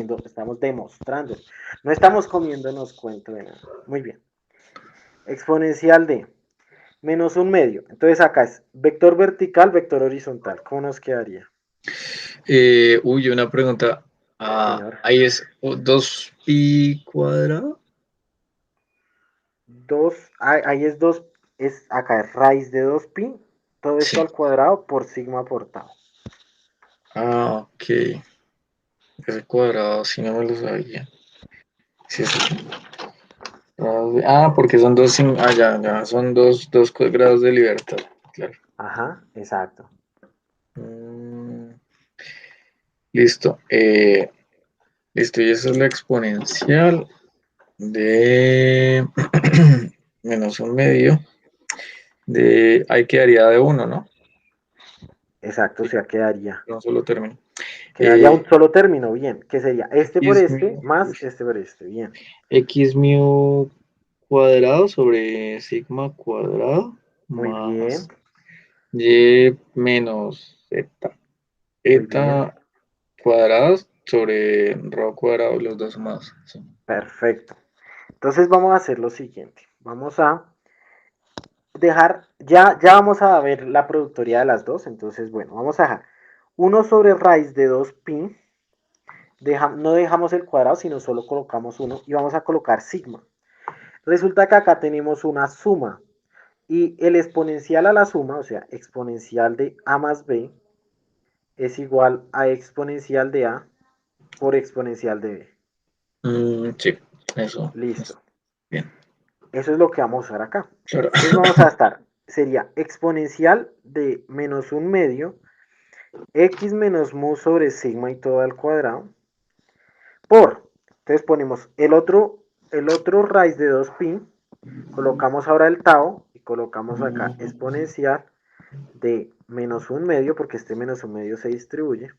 demostrando. No estamos comiéndonos cuento de nada. Muy bien. Exponencial de menos un medio. Entonces acá es vector vertical, vector horizontal. ¿Cómo nos quedaría? Uy, una pregunta. Señor. Ahí es 2pi cuadrado. 2, ahí es 2, acá es raíz de 2pi, todo esto Sí. al cuadrado por sigma por tau. Ok. Ese cuadrado, si no me lo sabía. Sí, sí. Porque son dos, ya, son dos grados de libertad. Claro. Ajá, exacto. Mm, listo. Listo, y esa es la exponencial de menos un medio de, ahí quedaría de uno, ¿no? Exacto, o Sí, sea, quedaría. no solo término. Quedaría Eh, un solo término, bien, que sería este por x este mu, más este por este, bien. x mu cuadrado sobre sigma cuadrado Muy bien, más y menos z. muy bien, Eta cuadrados sobre rho cuadrado, los dos más. Sí. perfecto. Entonces vamos a hacer lo siguiente. Vamos a dejar, ya vamos a ver la productoría de las dos, entonces bueno, vamos a dejar uno sobre raíz de 2pi. No dejamos el cuadrado, sino solo colocamos uno y vamos a colocar sigma. Resulta que acá tenemos una suma y el exponencial a la suma, o sea, exponencial de a más b, es igual a exponencial de a por exponencial de b. Sí, eso. Listo. Bien, Eso es lo que vamos a usar acá. claro. Entonces vamos a estar, sería exponencial de menos un medio, x menos mu sobre sigma y todo al cuadrado, entonces ponemos el otro raíz de 2pi, colocamos ahora el tau y colocamos acá exponencial de menos un medio, porque este menos un medio se distribuye,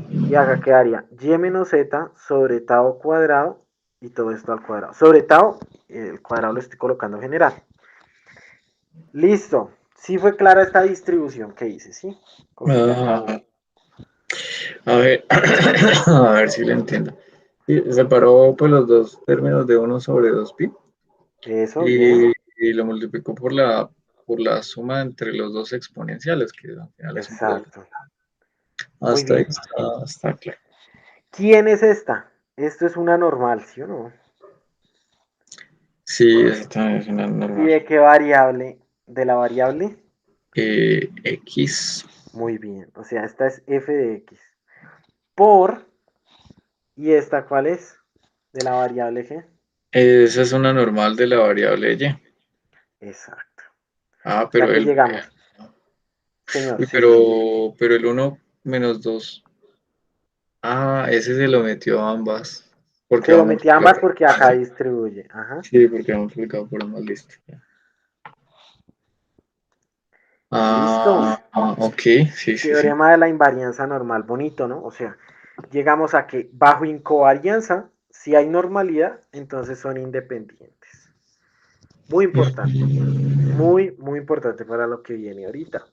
y acá quedaría y menos z sobre tau cuadrado y todo esto al cuadrado. Sobre tau, el cuadrado lo estoy colocando general. Listo. Sí fue clara esta distribución que hice, ¿sí? Cogí acá Ah, uno. a ver, a ver si lo entiendo. Sí, separó pues los dos términos de uno sobre 2pi Eso, bien. y lo multiplicó por la suma entre los dos exponenciales, que al final es un producto. Exacto. Muy Hasta ahí bien. está claro. ¿Quién es esta? Esto es una normal, ¿sí o no? Sí, eso también es una ¿Y normal. de qué variable? ¿De la variable? X. Muy bien. O sea, esta es f de x. Por, ¿y esta cuál es? De la variable g. Esa es una normal de la variable y. Exacto. Ah, O sea pero que el, llegamos. Señor, uy, sí, dime. pero el uno menos 2. Ese se lo metió a ambas. Porque Se va lo metí a ambas multiplicado. porque acá distribuye. Ajá. Sí, porque va multiplicado por ambas listas. Listo. Ok, sí, sí, sí. Teorema de la invarianza normal. Bonito, ¿no? O sea, llegamos a que bajo incovarianza Si hay normalidad, entonces son independientes. Muy importante. Muy, muy importante para lo que viene ahorita.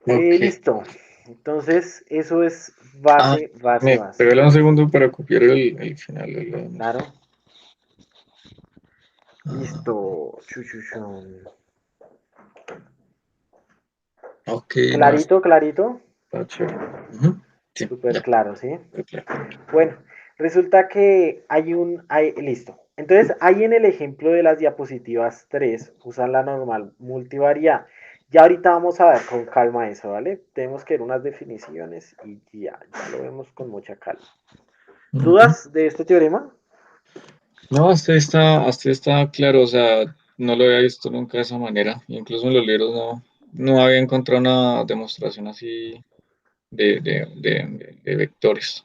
Ok. Listo. Entonces, eso es Ah, base, base, me base. regala un segundo para copiar el final de la Claro. demostración. Ah, Listo. Chu. ok, no, Clarito, clarito. está chévere. Ujú. Sí, Súper ya, claro, ¿sí? está claro. Bueno, resulta que listo. Entonces, ahí en el ejemplo de las diapositivas 3 usan la normal multivariada. Ya ahorita vamos a ver con calma eso, ¿vale? Tenemos que ver unas definiciones y ya lo vemos con mucha calma. Ujú. ¿Dudas de este teorema? No, hasta está claro, o sea, no lo había visto nunca de esa manera. Incluso en los libros no había encontrado una demostración así de vectores.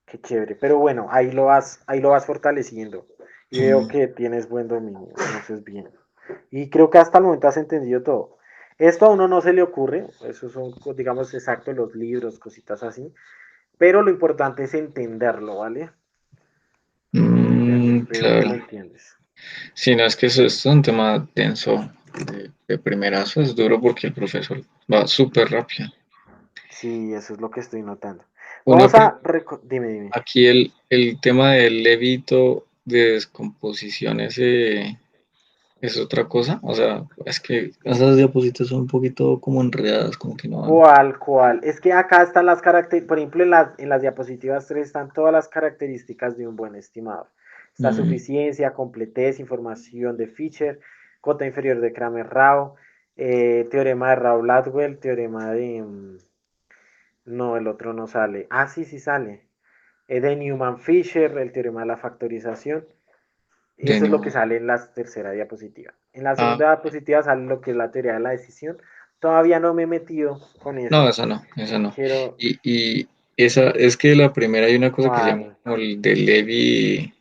Qué chévere. Pero bueno, ahí lo vas fortaleciendo. Y veo Mm, que tienes buen dominio. Entonces, bien. Y creo que hasta el momento has entendido todo. Esto a uno no se le ocurre, eso son, digamos, exactos los libros, cositas así, pero lo importante es entenderlo, ¿vale? Veo que lo claro. entiendes. Sí, no, es que eso es un tema denso de primerazo, es duro porque el profesor va súper rápido. Sí, eso es lo que estoy notando. Una, Vamos pre- a... Dime. Aquí el tema del levito de descomposición, es otra cosa. O sea, es que esas diapositivas son un poquito como enredadas, como que no van. ¿Cuál? Es que acá están las características, por ejemplo, en las diapositivas 3 están todas las características de un buen estimador. Está Mm, suficiencia, completez, información de Fisher, cota inferior de Kramer-Rao, teorema de Rao-Ladwell, teorema de... no, el otro no sale. Ah, sí sale. De Newman-Fisher, el teorema de la factorización. de Eso es lo que nuevo. sale en la tercera diapositiva. En la Ah, segunda diapositiva sale lo que es la teoría de la decisión. Todavía no me he metido con no, eso. esa no, esa no. Quiero... Y esa, es que la primera hay una cosa que se llama ¿Cuál? como el de Levi.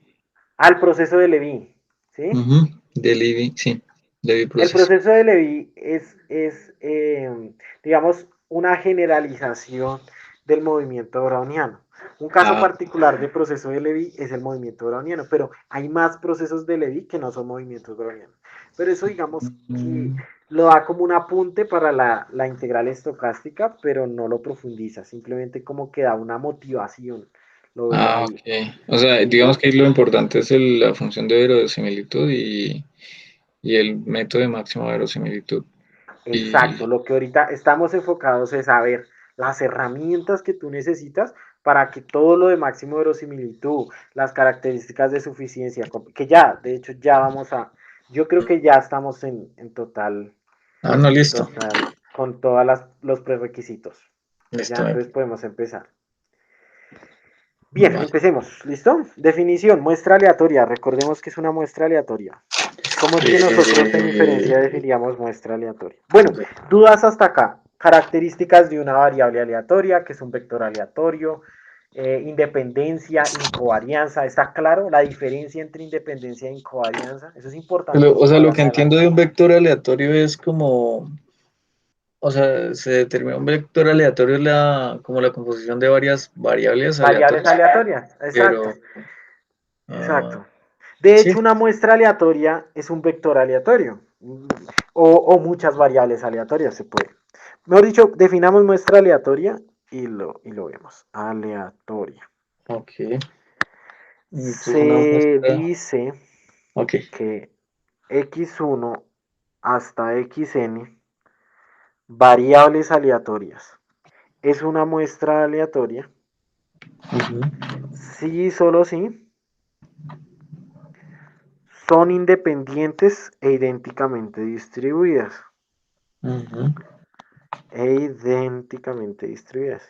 Al proceso de Levy, ¿sí? Ujú, de Levi, sí, Levi El Process. proceso de Levy es, digamos, una generalización del movimiento browniano. Un caso Ah, particular de proceso de Levy es el movimiento browniano, pero hay más procesos de Levy que no son movimientos brownianos. Pero eso, digamos, que mm, lo da como un apunte para la integral estocástica, pero no lo profundiza, simplemente como que da una motivación. Lo veo ahí. ok. O sea, digamos ¿Listo? que ahí lo importante es la función de verosimilitud y el método de máxima verosimilitud. Exacto, Y lo que ahorita estamos enfocados es saber las herramientas que tú necesitas para que todo lo de máximo verosimilitud, las características de suficiencia, que ya, de hecho, ya vamos a, yo creo que ya estamos no, en listo. total, con todos los prerequisitos. Ya Listo, entonces podemos empezar. Bien, vale. empecemos. ¿Listo? Definición, muestra aleatoria. Recordemos que es una muestra aleatoria. ¿Cómo es que nosotros en inferencia Eh, definiríamos muestra aleatoria? Bueno, dudas hasta acá. Características de una variable aleatoria, que es un vector aleatorio, independencia, incovarianza. ¿Está claro la diferencia entre independencia e incovarianza? Eso es o importantísimo sea, lo ahora que en adelante. entiendo de un vector aleatorio es como, o sea, se determina un vector aleatorio es como la composición de varias variables Variables aleatorias, aleatorias, exacto, pero ah, exacto. De sí. hecho, una muestra aleatoria es un vector aleatorio o muchas variables aleatorias se puede. Mejor dicho, definamos muestra aleatoria y lo vemos. Aleatoria. Ok. Entonces una Se muestra. dice Ok. que x1 hasta xn, variables aleatorias, es una muestra aleatoria. Ujú, Sí, solo sí, son independientes e idénticamente distribuidas. ujú. E idénticamente distribuidas.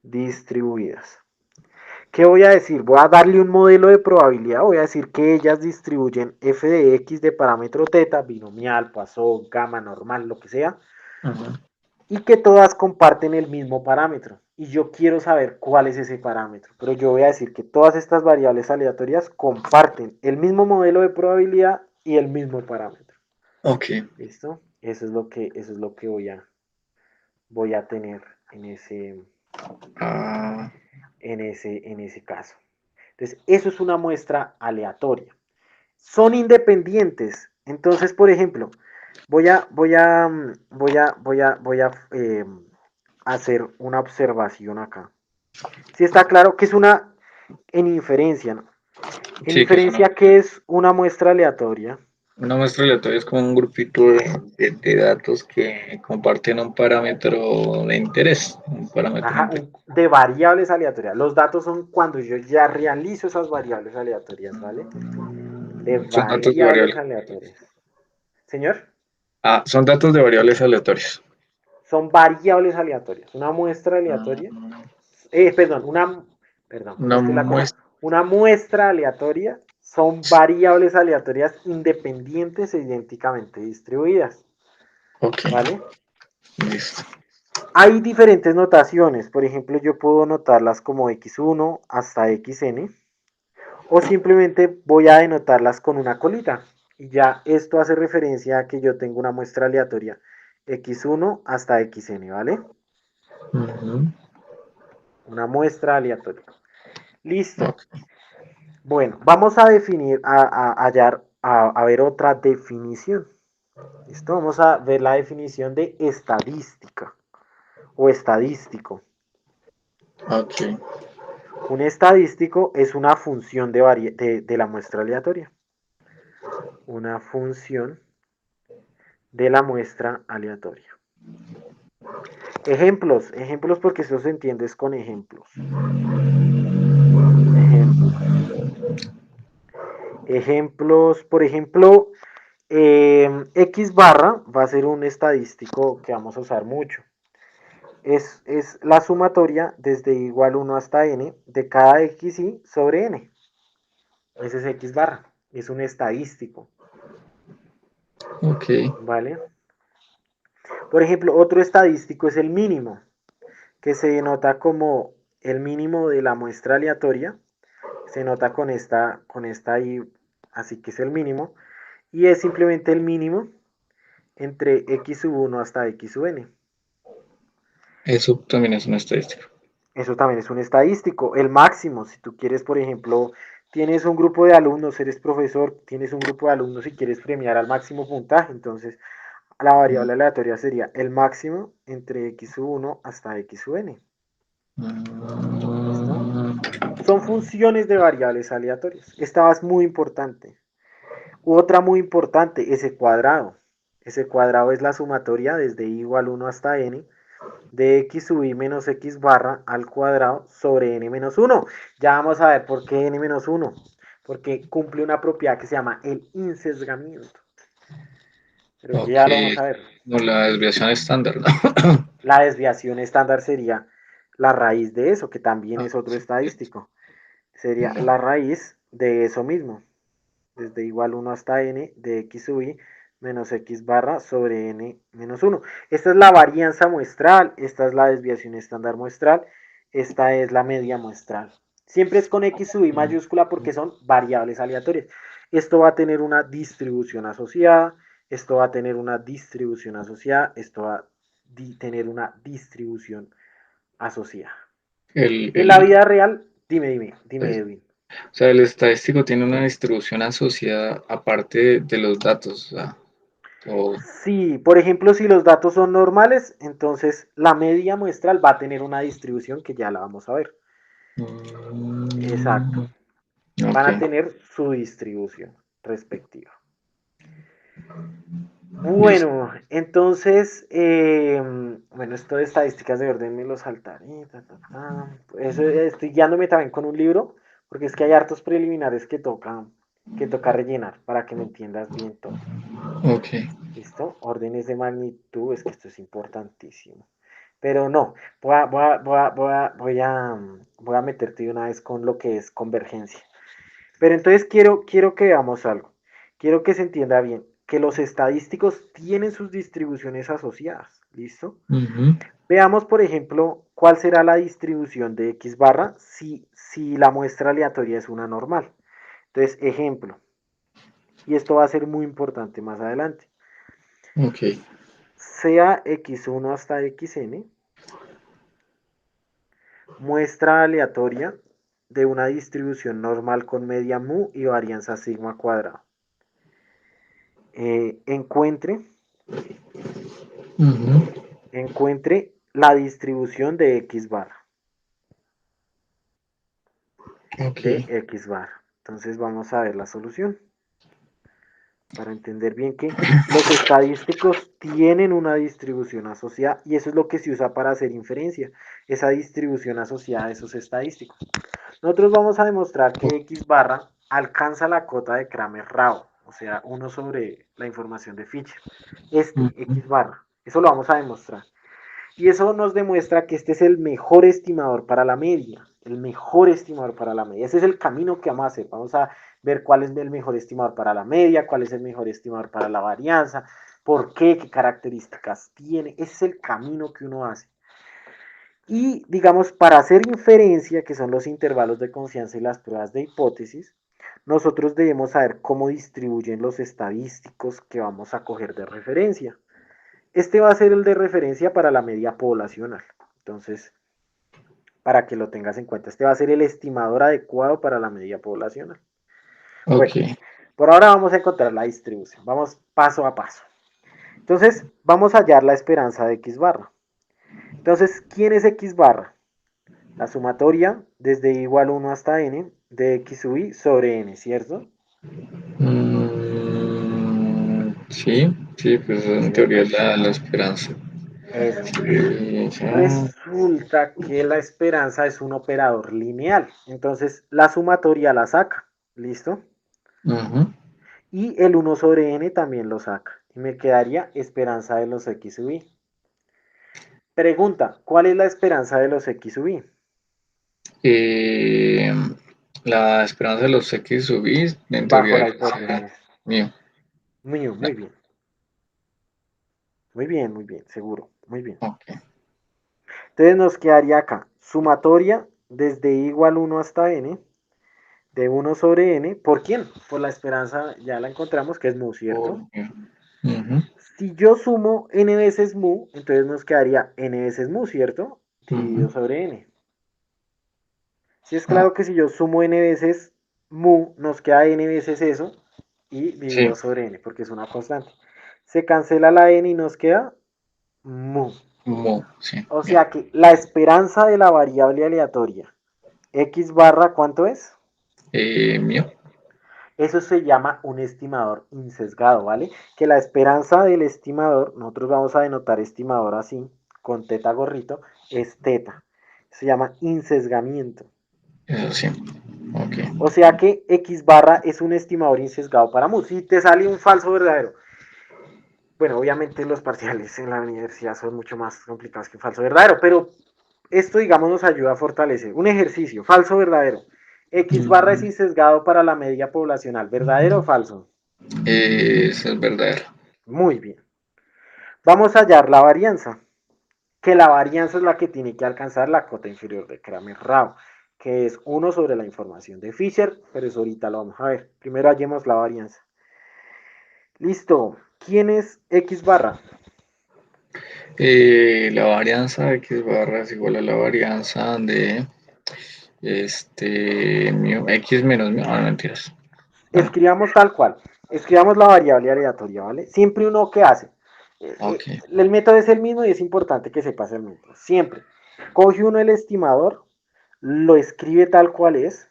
Distribuidas. ¿Qué voy a decir? Voy a darle un modelo de probabilidad. Voy a decir que ellas distribuyen f de x de parámetro teta, binomial, Poisson, gamma, normal, lo que sea, Ajá. y que todas comparten el mismo parámetro. Y yo quiero saber cuál es ese parámetro. Pero yo voy a decir que todas estas variables aleatorias comparten el mismo modelo de probabilidad y el mismo parámetro. Ok. ¿Listo? Eso es lo que voy a tener en ese, Ah, en ese caso. Entonces, eso es una muestra aleatoria. Son independientes. Entonces, por ejemplo, voy a hacer una observación acá. Si está claro que es una en inferencia, ¿no? En sí, que es inferencia, ¿qué es una muestra aleatoria? una muestra aleatoria es como un grupito de datos que comparten un parámetro de interés, un parámetro de Ajá, interés. de variables aleatorias. Los datos son cuando yo ya realizo esas variables aleatorias, ¿vale? De Son datos de variables variables. aleatorias. Señor, Ah, son datos de variables aleatorias. son variables aleatorias. Una muestra Ah, aleatoria, perdón, perdón, una cometí la cosa. muestra. Una muestra aleatoria son variables aleatorias independientes e idénticamente distribuidas, Ok, ¿vale? listo. Hay diferentes notaciones, por ejemplo, yo puedo notarlas como x1 hasta xn, o simplemente voy a denotarlas con una colita. Y ya esto hace referencia a que yo tengo una muestra aleatoria x1 hasta xn, ¿vale? Ujú, Una muestra aleatoria. Listo. ok, Bueno, vamos a definir, hallar, a ver otra definición. ¿Listo? Vamos a ver la definición de estadística o estadístico. ok. Un estadístico es una función de la muestra aleatoria. Una función de la muestra aleatoria. Ejemplos porque eso se entiende es con ejemplos. Ejemplos. Ejemplos, por ejemplo, X barra va a ser un estadístico que vamos a usar mucho. Es la sumatoria desde igual 1 hasta n de cada xy sobre n. Ese es X barra. Es un estadístico. Ok, ¿Vale? Por ejemplo, otro estadístico es el mínimo, que se denota como el mínimo de la muestra aleatoria. Se nota con esta y así que es el mínimo. Y es simplemente el mínimo entre x sub 1 hasta x sub n. eso también es una estadística. Eso también es un estadístico. El máximo, si tú quieres, por ejemplo, tienes un grupo de alumnos, eres profesor, tienes un grupo de alumnos y quieres premiar al máximo puntaje, entonces la variable aleatoria sería el máximo entre x sub 1 hasta x sub n. ¿Listo? Mm, Son funciones de variables aleatorias. Esta es muy importante. Otra muy importante, ese cuadrado. Ese cuadrado es la sumatoria desde i igual 1 hasta n de x sub i menos x barra al cuadrado sobre n menos 1. Ya vamos a ver por qué n menos 1. Porque cumple una propiedad que se llama el insesgamiento. Pero ok, ya lo vamos a ver. como la desviación estándar, ¿no? La desviación estándar sería la raíz de eso, que también Ah, es otro sí, estadístico. Sería la raíz de eso mismo. Desde igual 1 hasta n de x sub i menos x barra sobre n menos 1. Esta es la varianza muestral, esta es la desviación estándar muestral, esta es la media muestral. Siempre es con x sub i mayúscula porque son variables aleatorias. Esto va a tener una distribución asociada, esto va a tener una distribución asociada, esto va a tener una distribución asociada. el, En la el, vida real, dime el- Edwin. o sea, el estadístico tiene una distribución asociada aparte de los datos, o sea, o- Sí, por ejemplo, si los datos son normales, entonces la media muestral va a tener una distribución que ya la vamos a ver. Exacto. Mm, ok, Van a tener su distribución respectiva. listo. Bueno, entonces, bueno, esto de estadísticas de orden me lo saltaré. Eso, estoy guiándome también con un libro, porque es que hay hartos preliminares que toca rellenar para que me entiendas bien todo. Ok, ¿Listo? Órdenes de magnitud, es que esto es importantísimo. Pero no, voy a meterte de una vez con lo que es convergencia. Pero entonces quiero que veamos algo. Quiero que se entienda bien que los estadísticos tienen sus distribuciones asociadas. ¿Listo? ujú, Veamos, por ejemplo, cuál será la distribución de X barra si la muestra aleatoria es una normal. Entonces, ejemplo, y esto va a ser muy importante más adelante. ok, Sea x1 hasta xn, Muestra aleatoria de una distribución normal con media mu y varianza sigma cuadrado. Encuentre la distribución de X barra. Ok. De X barra. Entonces vamos a ver la solución. Para entender bien que los estadísticos tienen una distribución asociada y eso es lo que se usa para hacer inferencia, esa distribución asociada a esos estadísticos. Nosotros vamos a demostrar que X barra alcanza la cota de Kramer-Rao, o sea, 1 sobre la información de Fisher. X barra, eso lo vamos a demostrar. Y eso nos demuestra que este es el mejor estimador para la media, el mejor estimador para la media. Ese es el camino que vamos a hacer. Vamos a ver cuál es el mejor estimador para la media, cuál es el mejor estimador para la varianza, por qué, qué características tiene. Ese es el camino que uno hace. Y digamos, para hacer inferencia, que son los intervalos de confianza y las pruebas de hipótesis, nosotros debemos saber cómo distribuyen los estadísticos que vamos a coger de referencia. Este va a ser el de referencia para la media poblacional. Entonces, para que lo tengas en cuenta, este va a ser el estimador adecuado para la media poblacional. Bueno, Ok. por ahora vamos a encontrar la distribución. Vamos paso a paso. Entonces, vamos a hallar la esperanza de X barra. Entonces, ¿quién es X barra? La sumatoria desde igual 1 hasta n de X sub i sobre n, ¿cierto? Sí, sí, pues en teoría ¿Cierto? es la esperanza. Eso. Sí, sí. Resulta que la esperanza es un operador lineal. Entonces, la sumatoria la saca. ¿Listo? Ujú. Y el 1 sobre n también lo saca. Y me quedaría esperanza de los x sub i. Pregunta, ¿cuál es la esperanza de los x sub i? Eh, la esperanza de los X sub i, en teoría Bajo la debería ser hipótesis. mío. Muy bien. Muy bien, seguro. Muy bien. Ok. Entonces nos quedaría acá, sumatoria desde igual 1 hasta n, de 1 sobre n, ¿por quién? Por la esperanza, ya la encontramos, que es mu, Por ¿cierto? mío. Ujú, Si yo sumo n veces mu, entonces nos quedaría n veces mu, ¿cierto? Dividido ujú. sobre n. Si es Ah, claro que si yo sumo n veces mu, nos queda n veces eso, y sí, dividido sobre n, porque es una constante. Se cancela la n y nos queda mu. sí, O bien. sea que la esperanza de la variable aleatoria x barra, ¿cuánto es? Mío. Eso se llama un estimador insesgado, ¿vale? Que la esperanza del estimador, nosotros vamos a denotar estimador así, con teta gorrito, es teta. Se llama insesgamiento. Eso sí. Ok. O sea que X barra es un estimador insesgado para mu. Si te sale un falso verdadero, bueno, obviamente los parciales en la universidad son mucho más complicados que un falso verdadero, pero esto, digamos, nos ayuda a fortalecer. Un ejercicio, falso verdadero. X barra es Mm, insesgado para la media poblacional, ¿verdadero o falso? eso es verdadero. Muy bien. Vamos a hallar la varianza, que la varianza es la que tiene que alcanzar la cota inferior de Kramer-Rao, que es 1 sobre la información de Fisher, pero eso ahorita lo vamos a ver. Primero hallemos la varianza. Listo. ¿Quién es X barra? La varianza de X barra es igual a la varianza de mío, X menos mío. Ah, no, mentiras. Bueno, Escribamos tal cual. Escribamos la variable aleatoria, ¿vale? Siempre uno, ¿qué hace? ok. El método es el mismo y es importante que sepas el método. Siempre. Coge uno el estimador, lo escribe tal cual es,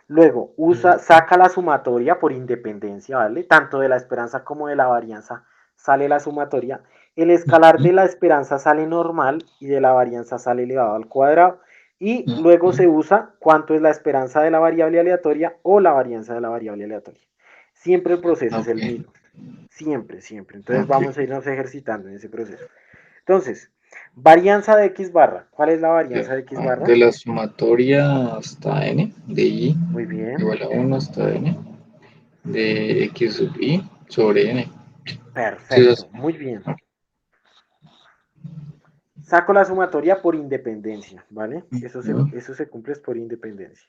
luego Mm, saca la sumatoria por independencia, ¿vale? Tanto de la esperanza como de la varianza sale la sumatoria. El escalar ujú, de la esperanza sale normal y de la varianza sale elevado al cuadrado. Y luego ujú. se usa cuánto es la esperanza de la variable aleatoria o la varianza de la variable aleatoria. Siempre el proceso es Ok, el mismo. Siempre, siempre. Entonces ok. vamos a irnos ejercitando en ese proceso. Entonces, varianza de X barra. ¿Cuál es la varianza de X De barra? la sumatoria hasta n, de i Muy bien. igual a 1 hasta n, de x sub i sobre n. Sí, Perfecto. Muy bien. Saco la sumatoria por independencia, ¿vale? ujú. Eso se cumple por independencia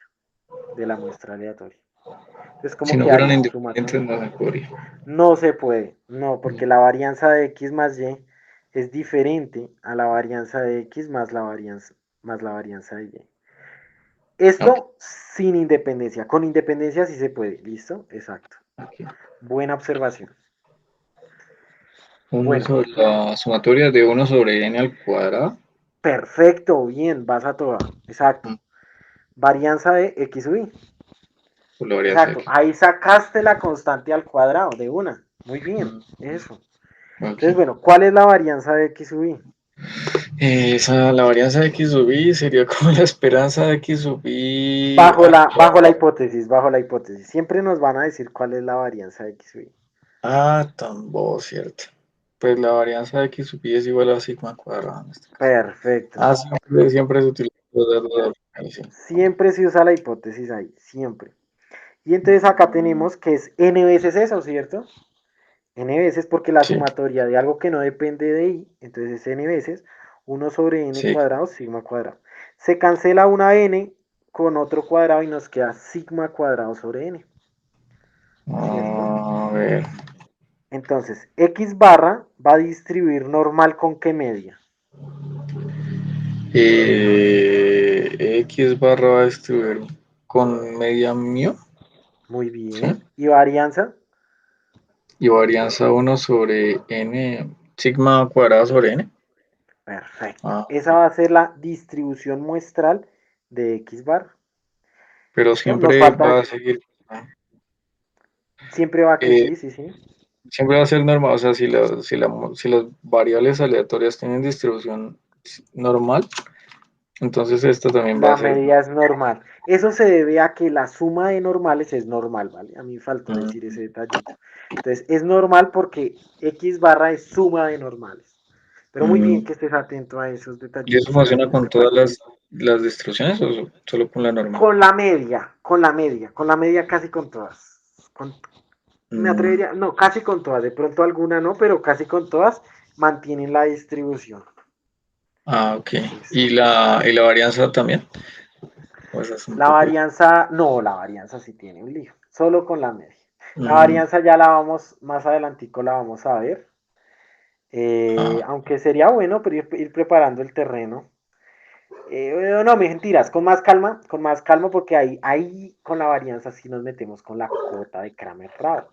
de la muestra aleatoria. Entonces, Si ¿cómo no fueran quedaría? independientes Sumatoria. no se podría. No se puede, no, porque la varianza de X más Y es diferente a la varianza de X más la varianza de Y. Ok, Esto sin independencia. Con independencia sí se puede. ¿Listo? Exacto. ok. Buena observación. Uno Bueno, sobre la sumatoria de uno sobre n al cuadrado. perfecto. Bien, vas a toda. Mm, Exacto. Varianza de x sub y. por la varianza Exacto. x. Ahí sacaste la constante al cuadrado de una. Muy bien. Mm, Eso. ok. Entonces, bueno, ¿cuál es la varianza de x sub y? La varianza de x sub y sería como la esperanza de x sub y al Bajo la cuadrado. hipótesis, bajo la hipótesis. Siempre nos van a decir cuál es la varianza de x sub y. Ah, tambo, cierto. Pues la varianza de x sub y es igual a sigma cuadrado en este caso. Perfecto. Ah, siempre se utiliza ahí sí. Siempre se usa la hipótesis ahí, siempre. Y entonces acá tenemos que es n veces eso, ¿cierto? N veces porque la Sí, sumatoria de algo que no depende de i, entonces es n veces uno sobre n sí. cuadrado sigma cuadrado. Se cancela una n con otro cuadrado y nos queda sigma cuadrado sobre n, ¿cierto? A ver. Entonces, x barra va a distribuir normal con qué media. X barra va a distribuir con media mu, Muy ¿sí? bien. ¿Y varianza? Y varianza uno sobre n, sigma cuadrado sobre n. Perfecto. Ah, Esa va a ser la distribución muestral de x barra. pero ¿Listo? Nos siempre falta, va a seguir. siempre va que eh, sí, sí, sí. Siempre va a ser normal, o sea, si las variables aleatorias tienen distribución normal, entonces esta también va a La ser. media es normal. Eso se debe a que la suma de normales es normal, ¿vale? A mí me faltó decir mm, ese detallito. Entonces, es normal porque x barra es suma de normales. Pero muy bien mm, que estés atento a esos ¿Y eso detallitos que funciona hacen con ese todas falta. las distribuciones o solo con la normal? Con la media, con la media, con la media casi con todas. Me Mm, atrevería, no, casi con todas. De pronto alguna no, pero casi con todas mantienen la distribución. ok. ¿Y ¿Listo? la varianza también? O esa es un La poco. varianza, no, la varianza sí tiene un lío, solo con la media. La Mm, varianza ya la vamos, más adelantico la vamos a ver. ah, Aunque sería bueno pero ir preparando el terreno. No, mentiras, con más calma porque ahí con la varianza sí nos metemos con la cota de Kramer-Rao,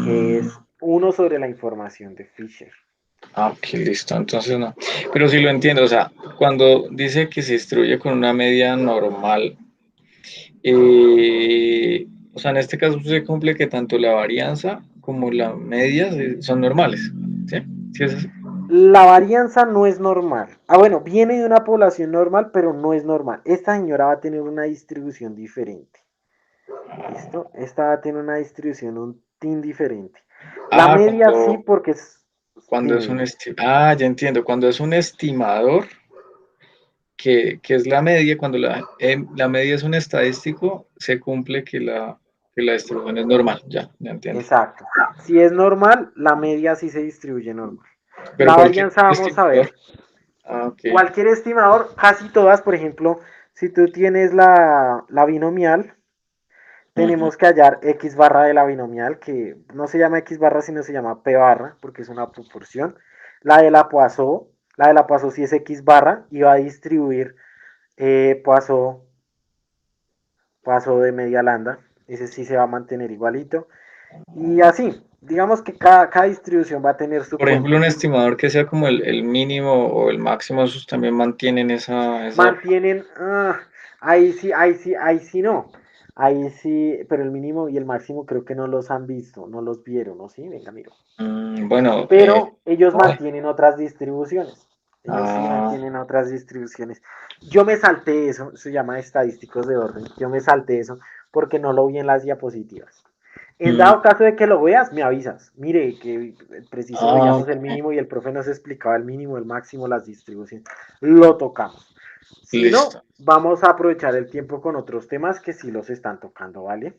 que mm, es uno sobre la información de Fisher. ok, listo. Entonces no. Pero sí lo entiendo, o sea, cuando dice que se distribuye con una media normal, o sea, en este caso se cumple que tanto la varianza como la media son normales, ¿sí? ¿Sí es así? La varianza no es normal. Ah, bueno, viene de una población normal, pero no es normal. Esta señora va a tener una distribución diferente. ¿Listo? Esta va a tener una distribución un tin diferente. La Ah, media sí, porque es. cuando Dime, es un dime. ya entiendo, cuando es un estimador, que es la media, cuando la media es un estadístico, se cumple que la distribución es normal, ya entiendo. Exacto. Si es normal, la media sí se distribuye normal. Pero La cualquier varianza vamos a estimador, ver. ok. Cualquier estimador, casi todas, por ejemplo, si tú tienes la binomial, Ujú, tenemos que hallar x barra de la binomial, que no se llama x barra, sino se llama p barra, porque es una proporción. La de la Poisson sí es x barra y va a distribuir Poisson, Poisson de media lambda. Ese sí se va a mantener igualito. Y así, digamos que cada distribución va a tener su Por ejemplo, un cuento. estimador que sea como el mínimo o el máximo, esos también mantienen esa. Mantienen, ahí sí, ahí sí, ahí sí no. Ahí sí, pero el mínimo y el máximo creo que no los han visto, no los vieron, ¿no? Sí, venga, miro. Bueno, Pero ellos no, mantienen otras distribuciones. Ellos sí ah, mantienen otras distribuciones. Yo me salté eso, se llama estadísticos de orden. Yo me salté eso porque no lo vi en las diapositivas. En mm, dado caso de que lo veas, me avisas. Mire, que preciso veíamos el ok, mínimo y el profe nos explicaba el mínimo, el máximo, las distribuciones. Lo tocamos. Si no, listo. vamos a aprovechar el tiempo con otros temas que sí los están tocando, ¿vale?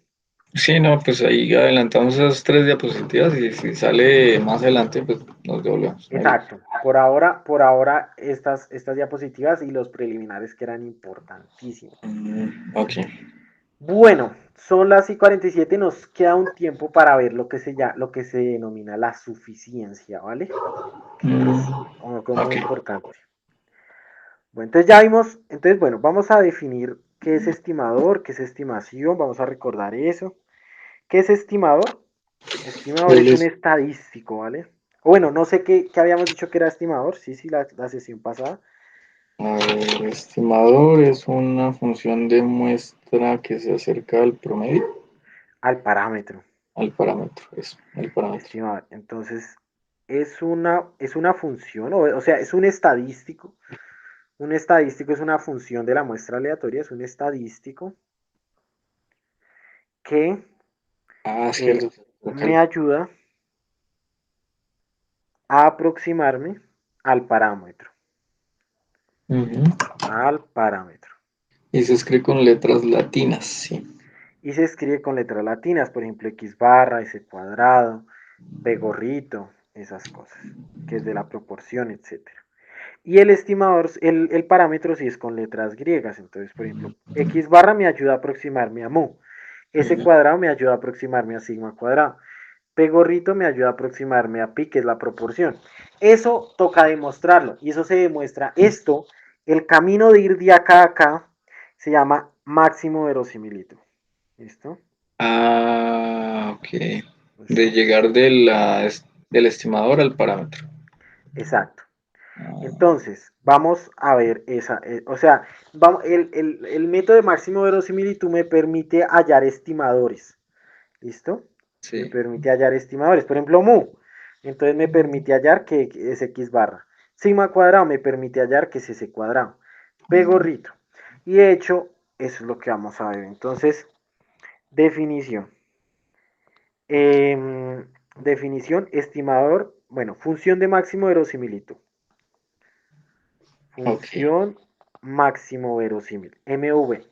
Sí, no, pues ahí adelantamos esas tres diapositivas y si sale más adelante, pues nos devolvemos. No hay lío. Exacto. Por ahora estas diapositivas y los preliminares que eran importantísimos. Ok. Bueno, son las y 47, nos queda un tiempo para ver lo que se denomina la suficiencia, ¿vale? Que es Mm, algo ok. muy importante. Bueno, entonces ya vimos, entonces bueno, vamos a definir. ¿Qué es estimador? ¿Qué es estimación? Vamos a recordar eso. ¿Qué es estimador? Estimador Él es un es, estadístico, ¿vale? O bueno, no sé qué habíamos dicho que era estimador. Sí, sí, la sesión pasada. a ver, estimador es una función de muestra que se acerca al promedio, Al parámetro. al parámetro, eso, al parámetro. Estimador. Entonces, es una función, o sea, es un estadístico. Un estadístico es una función de la muestra aleatoria, es un estadístico que Ah, eh, cierto, se acerca me ayuda a aproximarme al parámetro. Ujú. Al parámetro. Y se escribe con letras latinas, sí. Y se escribe con letras latinas, por ejemplo, X barra, S cuadrado, P gorrito, esas cosas, que es de la proporción, etcétera. Y el estimador, el parámetro sí es con letras griegas. Entonces, por ejemplo, X barra me ayuda a aproximarme a mu. S Ujú. cuadrado me ayuda a aproximarme a sigma cuadrado. P gorrito me ayuda a aproximarme a pi, que es la proporción. Eso toca demostrarlo. Y eso se demuestra. Esto, el camino de ir de acá a acá, se llama máximo verosimilitud. ¿Listo? Ah, ok. De ¿Listo? llegar del estimador al parámetro. Exacto. Ah, Entonces, vamos a ver esa, o sea, el método de máximo verosimilitud me permite hallar estimadores, ¿listo? Me sí. permite hallar estimadores, por ejemplo, mu, entonces me permite hallar que es x barra. Sigma cuadrado me permite hallar que es s cuadrado. P Mm, gorrito. Y de hecho, eso es lo que vamos a ver. Entonces, definición. Definición, estimador, bueno, función de máximo verosimilitud. ok. Función máximo verosímil, MV.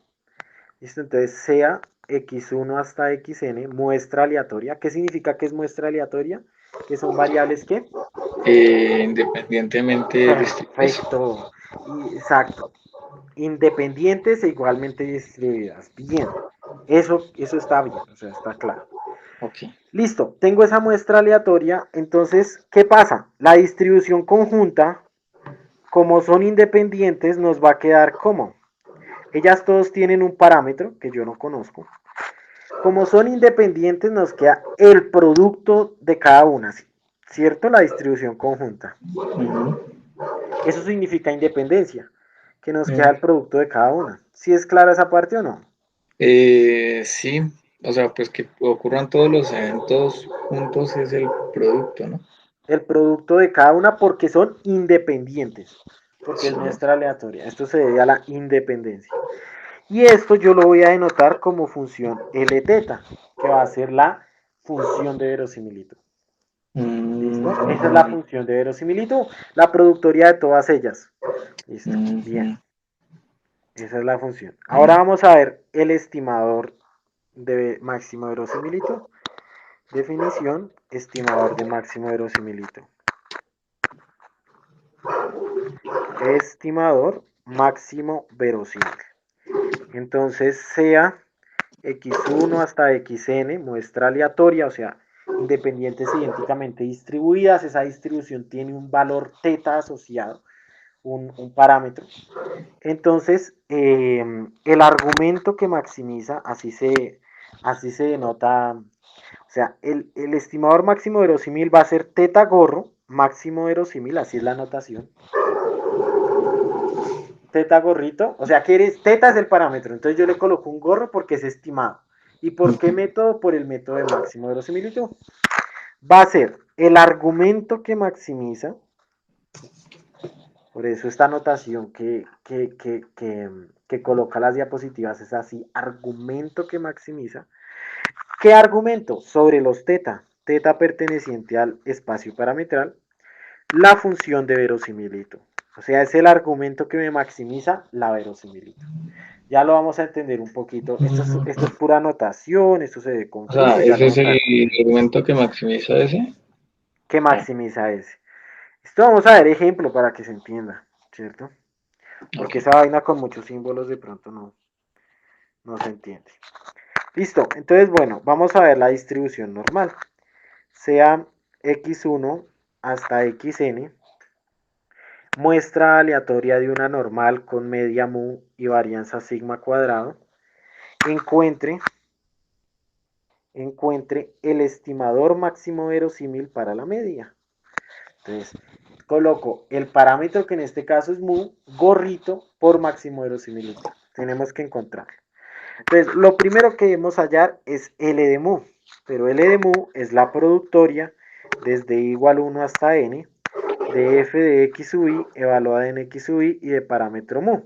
¿Listo? Entonces sea x1 hasta xn, muestra aleatoria. ¿Qué significa que es muestra aleatoria? Que son variables que Independientemente distintas. perfecto, exacto, independientes e igualmente distribuidas. Bien, eso está bien, o sea, está claro. Ok. Listo, tengo esa muestra aleatoria, entonces, ¿qué pasa? La distribución conjunta, como son independientes, nos va a quedar como ellas todos tienen un parámetro que yo no conozco. Como son independientes, nos queda el producto de cada una, ¿cierto? La distribución conjunta. Ujú. Eso significa independencia, que nos queda Mm. el producto de cada una. ¿Sí es clara esa parte o no? Sí, o sea, pues que ocurran todos los eventos juntos es el producto, ¿no? El producto de cada una porque son independientes, porque es Sí. muestra aleatoria. Esto se debe a la independencia. Y esto yo lo voy a denotar como función L teta, que va a ser la función de verosimilitud. ¿Listo? Esa es la Mm, función de verosimilitud, la productoria de todas ellas. ¿Listo? Bien, ujú. esa es la función. Ahora Mm, vamos a ver el estimador de máximo verosimilitud. Definición, estimador de máximo verosimilitud. Estimador máximo verosímil. Entonces sea x1 hasta xn, muestra aleatoria, o sea, independientes idénticamente distribuidas. Esa distribución tiene un valor teta asociado, un parámetro. Entonces, el argumento que maximiza, así se denota, o sea, el estimador máximo verosímil va a ser teta gorro, máximo verosímil, así es la notación. Teta gorrito, o sea, teta es el parámetro, entonces yo le coloco un gorro porque es estimado. ¿Y por qué ujú. método? Por el método de máximo verosimilitud. Va a ser el argumento que maximiza, por eso esta notación que coloca las diapositivas es así, argumento que maximiza. ¿Qué argumento? Sobre los teta, teta perteneciente al espacio parametral, la función de verosimilitud. O sea, es el argumento que me maximiza la verosimilitud. Ya lo vamos a entender un poquito. Esto es pura notación, esto se ve O sea, confuso, ya lo ese es vamos a el ver con ejemplos. argumento que maximiza ese. ¿Qué Ah, maximiza ese? Esto vamos a ver ejemplo para que se entienda, ¿cierto? ok. Porque esa vaina con muchos símbolos de pronto no se entiende. Listo, entonces bueno, vamos a ver la distribución normal. Sea x1 hasta xn, muestra aleatoria de una normal con media mu y varianza sigma cuadrado, encuentre, encuentre el estimador máximo verosímil para la media. Entonces, coloco el parámetro que en este caso es mu, gorrito, por máximo verosimilitud. Tenemos que encontrarlo. Entonces, lo primero que debemos hallar es L de mu, pero L de mu es la productoria desde igual 1 hasta n de f de x sub i evaluada en x sub i y de parámetro mu.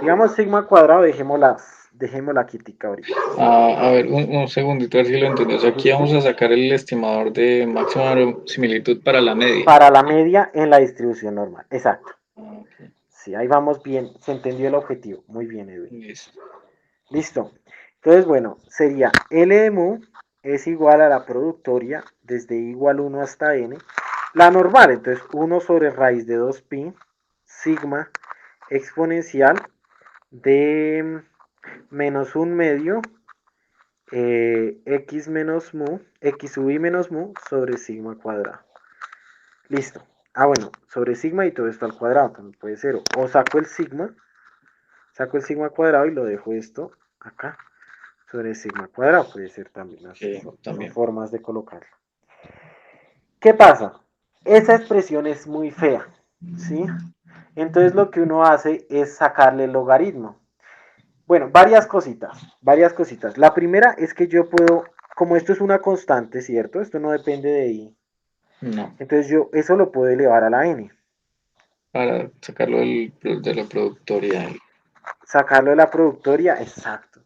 Digamos sigma cuadrado, dejémosla quitica ahorita. A ver, un segundito, a ver si lo entendí. O sea, aquí vamos ¿Listo? a sacar el estimador de máxima similitud para la media. Para la media en la distribución normal. Exacto. Ah, ok, Sí, ahí vamos bien. Se entendió el objetivo. Muy bien, Edwin. listo. Listo. Entonces, bueno, sería L de mu es igual a la productoria desde igual 1 hasta n. La normal, entonces 1 sobre raíz de 2pi sigma exponencial de menos un medio x menos mu, x sub i menos mu sobre sigma cuadrado. Listo. Ah, bueno, sobre sigma y todo esto al cuadrado también puede ser. O saco el sigma cuadrado y lo dejo esto acá sobre sigma cuadrado. Puede ser también así. Son También. formas de colocarlo. ¿Qué pasa? Esa expresión es muy fea, ¿sí? Entonces lo que uno hace es sacarle el logaritmo. Bueno, varias cositas, varias cositas. La primera es que yo puedo, como esto es una constante, ¿cierto? Esto no depende de i. No, Entonces yo eso lo puedo elevar a la n. para sacarlo de la productoria. Sacarlo de la productoria, exacto.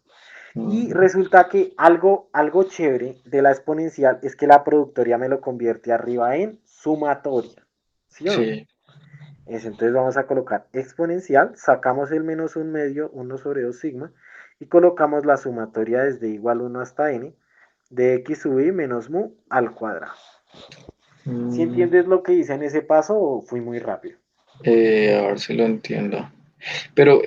Y Ujú. resulta que algo chévere de la exponencial es que la productoria me lo convierte arriba en sumatoria. ¿Sí o no? Sí. Entonces vamos a colocar exponencial, sacamos el menos un medio, 1 sobre 2 sigma, y colocamos la sumatoria desde igual 1 hasta n de x sub i menos mu al cuadrado. ¿Sí Mm, entiendes lo que hice en ese paso o fui muy rápido? a ver si lo entiendo. Pero,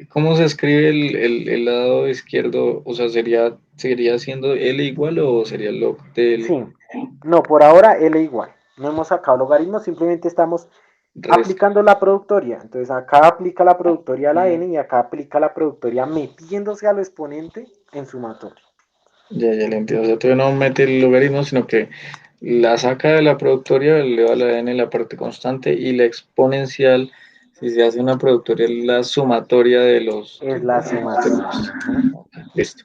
¿cómo se escribe el lado izquierdo? O sea, ¿seguiría siendo L igual o sería log del Sí, no, por ahora L igual. No hemos sacado logaritmos, simplemente estamos resto? aplicando la productoria. Entonces acá aplica la productoria a la Mm, n y acá aplica la productoria metiéndose al exponente en sumatoria. ya lo entiendo. O sea, todavía no mete el logaritmo, sino que la saca de la productoria, le va a la n la parte constante y la exponencial, si se hace una productoria, es la sumatoria Es de la los sumatoria. términos. Ajá. Ok, listo.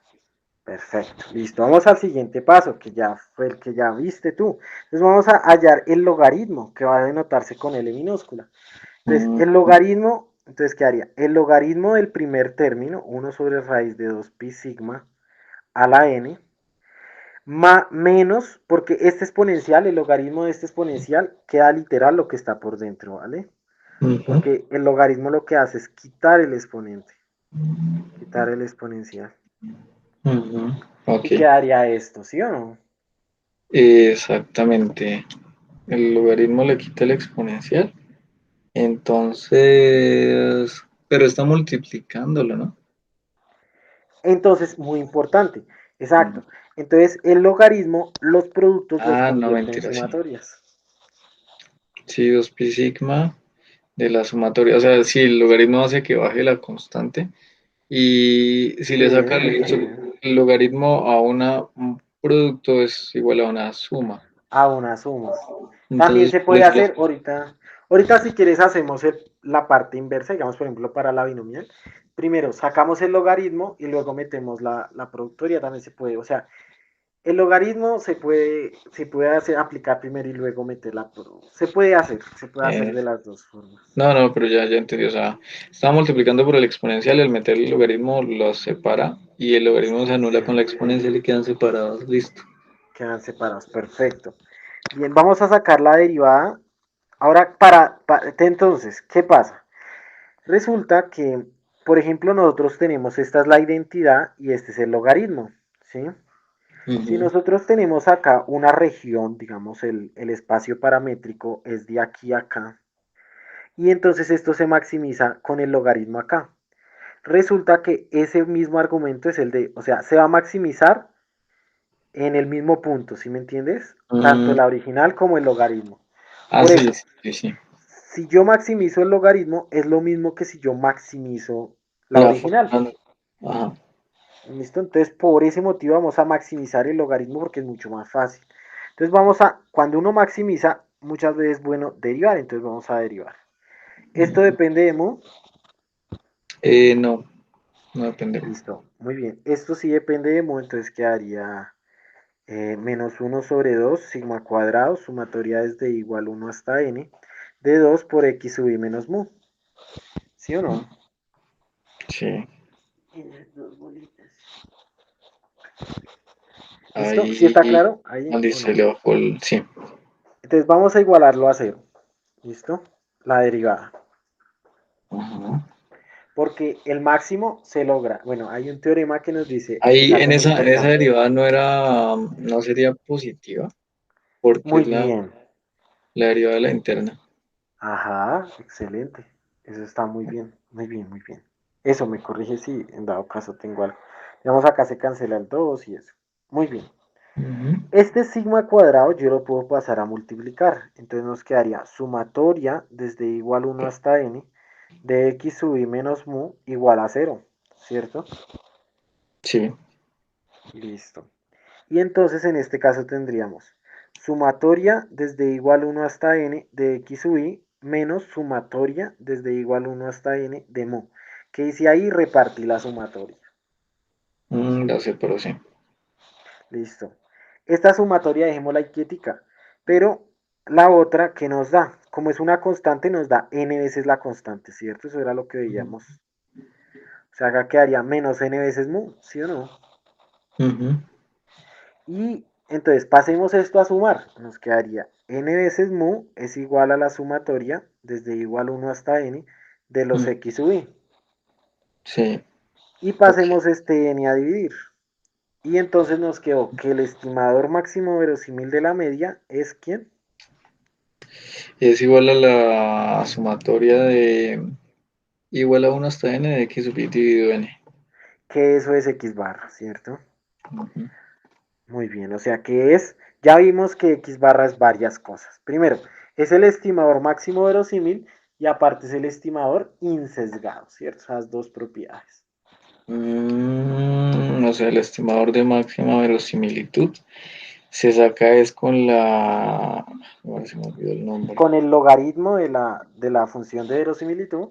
Perfecto, listo. Vamos al siguiente paso, que ya fue el que ya viste tú. Entonces vamos a hallar el logaritmo, que va a denotarse con L minúscula. Entonces, Mm, el logaritmo, entonces, ¿qué haría? El logaritmo del primer término, 1 sobre raíz de 2 pi sigma a la n, menos, porque este exponencial, el logaritmo de este exponencial, queda literal lo que está por dentro, ¿vale? ujú, Porque el logaritmo lo que hace es quitar el exponente, quitar el exponencial. ujú. Ok, Y quedaría esto, ¿sí o no? exactamente. El logaritmo le quita el exponencial. Entonces, pero está multiplicándolo, ¿no? Entonces, muy importante, Mm. exacto. Entonces, el logaritmo, los productos los Ah, no, convierte en mentira, sí. sumatorias. Sí, 2pi sigma de la sumatoria. O sea, si el logaritmo hace que baje la constante y si Sí, le saca muy bien. el logaritmo a un producto es igual a una suma. A una suma. También Entonces, se por puede eso les... hacer, ahorita si quieres hacemos la parte inversa, digamos por ejemplo para la binomial. Primero sacamos el logaritmo y luego metemos la productoria, también se puede. O sea, el logaritmo se puede hacer, aplicar primero y luego meter se puede hacer eh, de las dos formas. no, no, pero ya entendí. O sea, estaba multiplicando por el exponencial, el meter el logaritmo los separa y el logaritmo se anula con la exponencial y quedan separados. Listo. Quedan separados, perfecto. Bien, vamos a sacar la derivada. Ahora, entonces, ¿qué pasa? Resulta que, por ejemplo, nosotros tenemos, esta es la identidad y este es el logaritmo, ¿sí? Si Ujú. nosotros tenemos acá una región, digamos, el espacio paramétrico es de aquí a acá, y entonces esto se maximiza con el logaritmo acá. Resulta que ese mismo argumento es el de, o sea, se va a maximizar en el mismo punto, ¿sí me entiendes? Tanto Mm, la original como el logaritmo. ah, Por sí, eso, sí, sí. si yo maximizo el logaritmo, es lo mismo que si yo maximizo la La original. forma. Ajá. ¿Listo? Entonces, por ese motivo vamos a maximizar el logaritmo porque es mucho más fácil. Entonces, vamos a, cuando uno maximiza, muchas veces es bueno derivar, entonces vamos a derivar. Esto depende de mu. No, no depende. Listo, muy bien. Esto sí depende de mu, entonces quedaría menos 1 sobre 2 sigma cuadrado, sumatoria desde igual 1 hasta n, de 2 por x sub i menos mu. ¿Sí o no? Sí. Esas dos bolitas. ¿Listo? ¿Sí está Ahí, claro? ¿Ahí donde o se no? le bajó el. Sí. Entonces vamos a igualarlo a cero. ¿Listo? La derivada. Ajá. Porque el máximo se logra. Bueno, hay un teorema que nos dice, es Ahí algo muy en esa importante. derivada no era, no sería positiva, porque Muy es bien. la derivada de la interna. Ajá, excelente. Eso está muy bien, muy bien, muy bien. Eso me corrige si en dado caso tengo algo. Digamos, acá se cancela el 2 y eso. Muy bien. Ujú. Este sigma cuadrado yo lo puedo pasar a multiplicar. Entonces nos quedaría sumatoria desde igual 1 hasta n de x sub i menos mu igual a cero. ¿Cierto? Sí. Listo. Y entonces en este caso tendríamos sumatoria desde igual 1 hasta n de x sub i menos sumatoria desde igual 1 hasta n de mu. Que hice ahí repartí la sumatoria. La separación. Listo. Esta sumatoria dejémosla quietica. Pero la otra que nos da, como es una constante, nos da n veces la constante, ¿cierto? Eso era lo que veíamos. O sea, acá quedaría menos n veces mu, ¿sí o no? Ujú. Y entonces pasemos esto a sumar. Nos quedaría n veces mu es igual a la sumatoria desde igual 1 hasta n de los Mm, x sub i. Sí. Y Ok. pasemos este n a dividir. Y entonces nos quedó que el estimador máximo verosímil de la media es ¿quién? Es igual a la sumatoria de igual a 1 hasta n de x sub i dividido n. Que eso es x barra, ¿cierto? Ujú. Muy bien, o sea que es, ya vimos que x barra es varias cosas. Primero, es el estimador máximo verosímil y aparte es el estimador insesgado, ¿cierto? Esas dos propiedades. O sea, el estimador de máxima verosimilitud se saca es con la. Ahora se me olvidó el nombre. Con el logaritmo de la función de verosimilitud,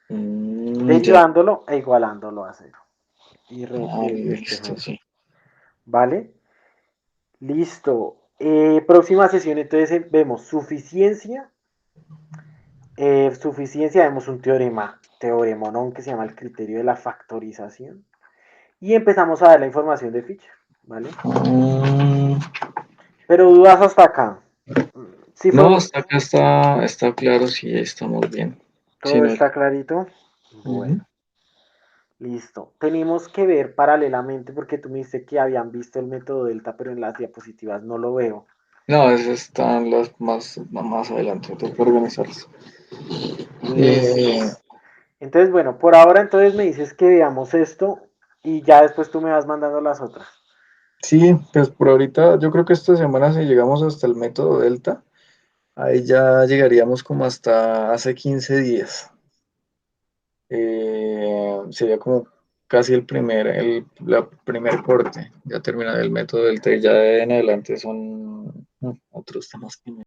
Ya. derivándolo e igualándolo a cero. Y Listo, despejando. sí. ¿Vale? Listo. Próxima sesión, entonces vemos suficiencia. Suficiencia, vemos un teoremonón que se llama el criterio de la factorización. Y empezamos a ver la información de Fischer. ¿Vale? Mm, Pero dudas hasta acá. Si no, fue, hasta acá está claro si estamos bien. Sí, todo no. está clarito. Ujú. Bueno. Listo. Tenemos que ver paralelamente, porque tú me dijiste que habían visto el método delta, pero en las diapositivas no lo veo. No, esas están las más adelante, tengo que organizarlas. Listo. Eh, Entonces, bueno, por ahora entonces me dices que veamos esto y ya después tú me vas mandando las otras. sí, pues por ahorita yo creo que esta semana si llegamos hasta el método Delta, ahí ya llegaríamos como hasta hace 15 días. Sería como casi la primer corte, ya termina el método Delta y ya en adelante son otros temas que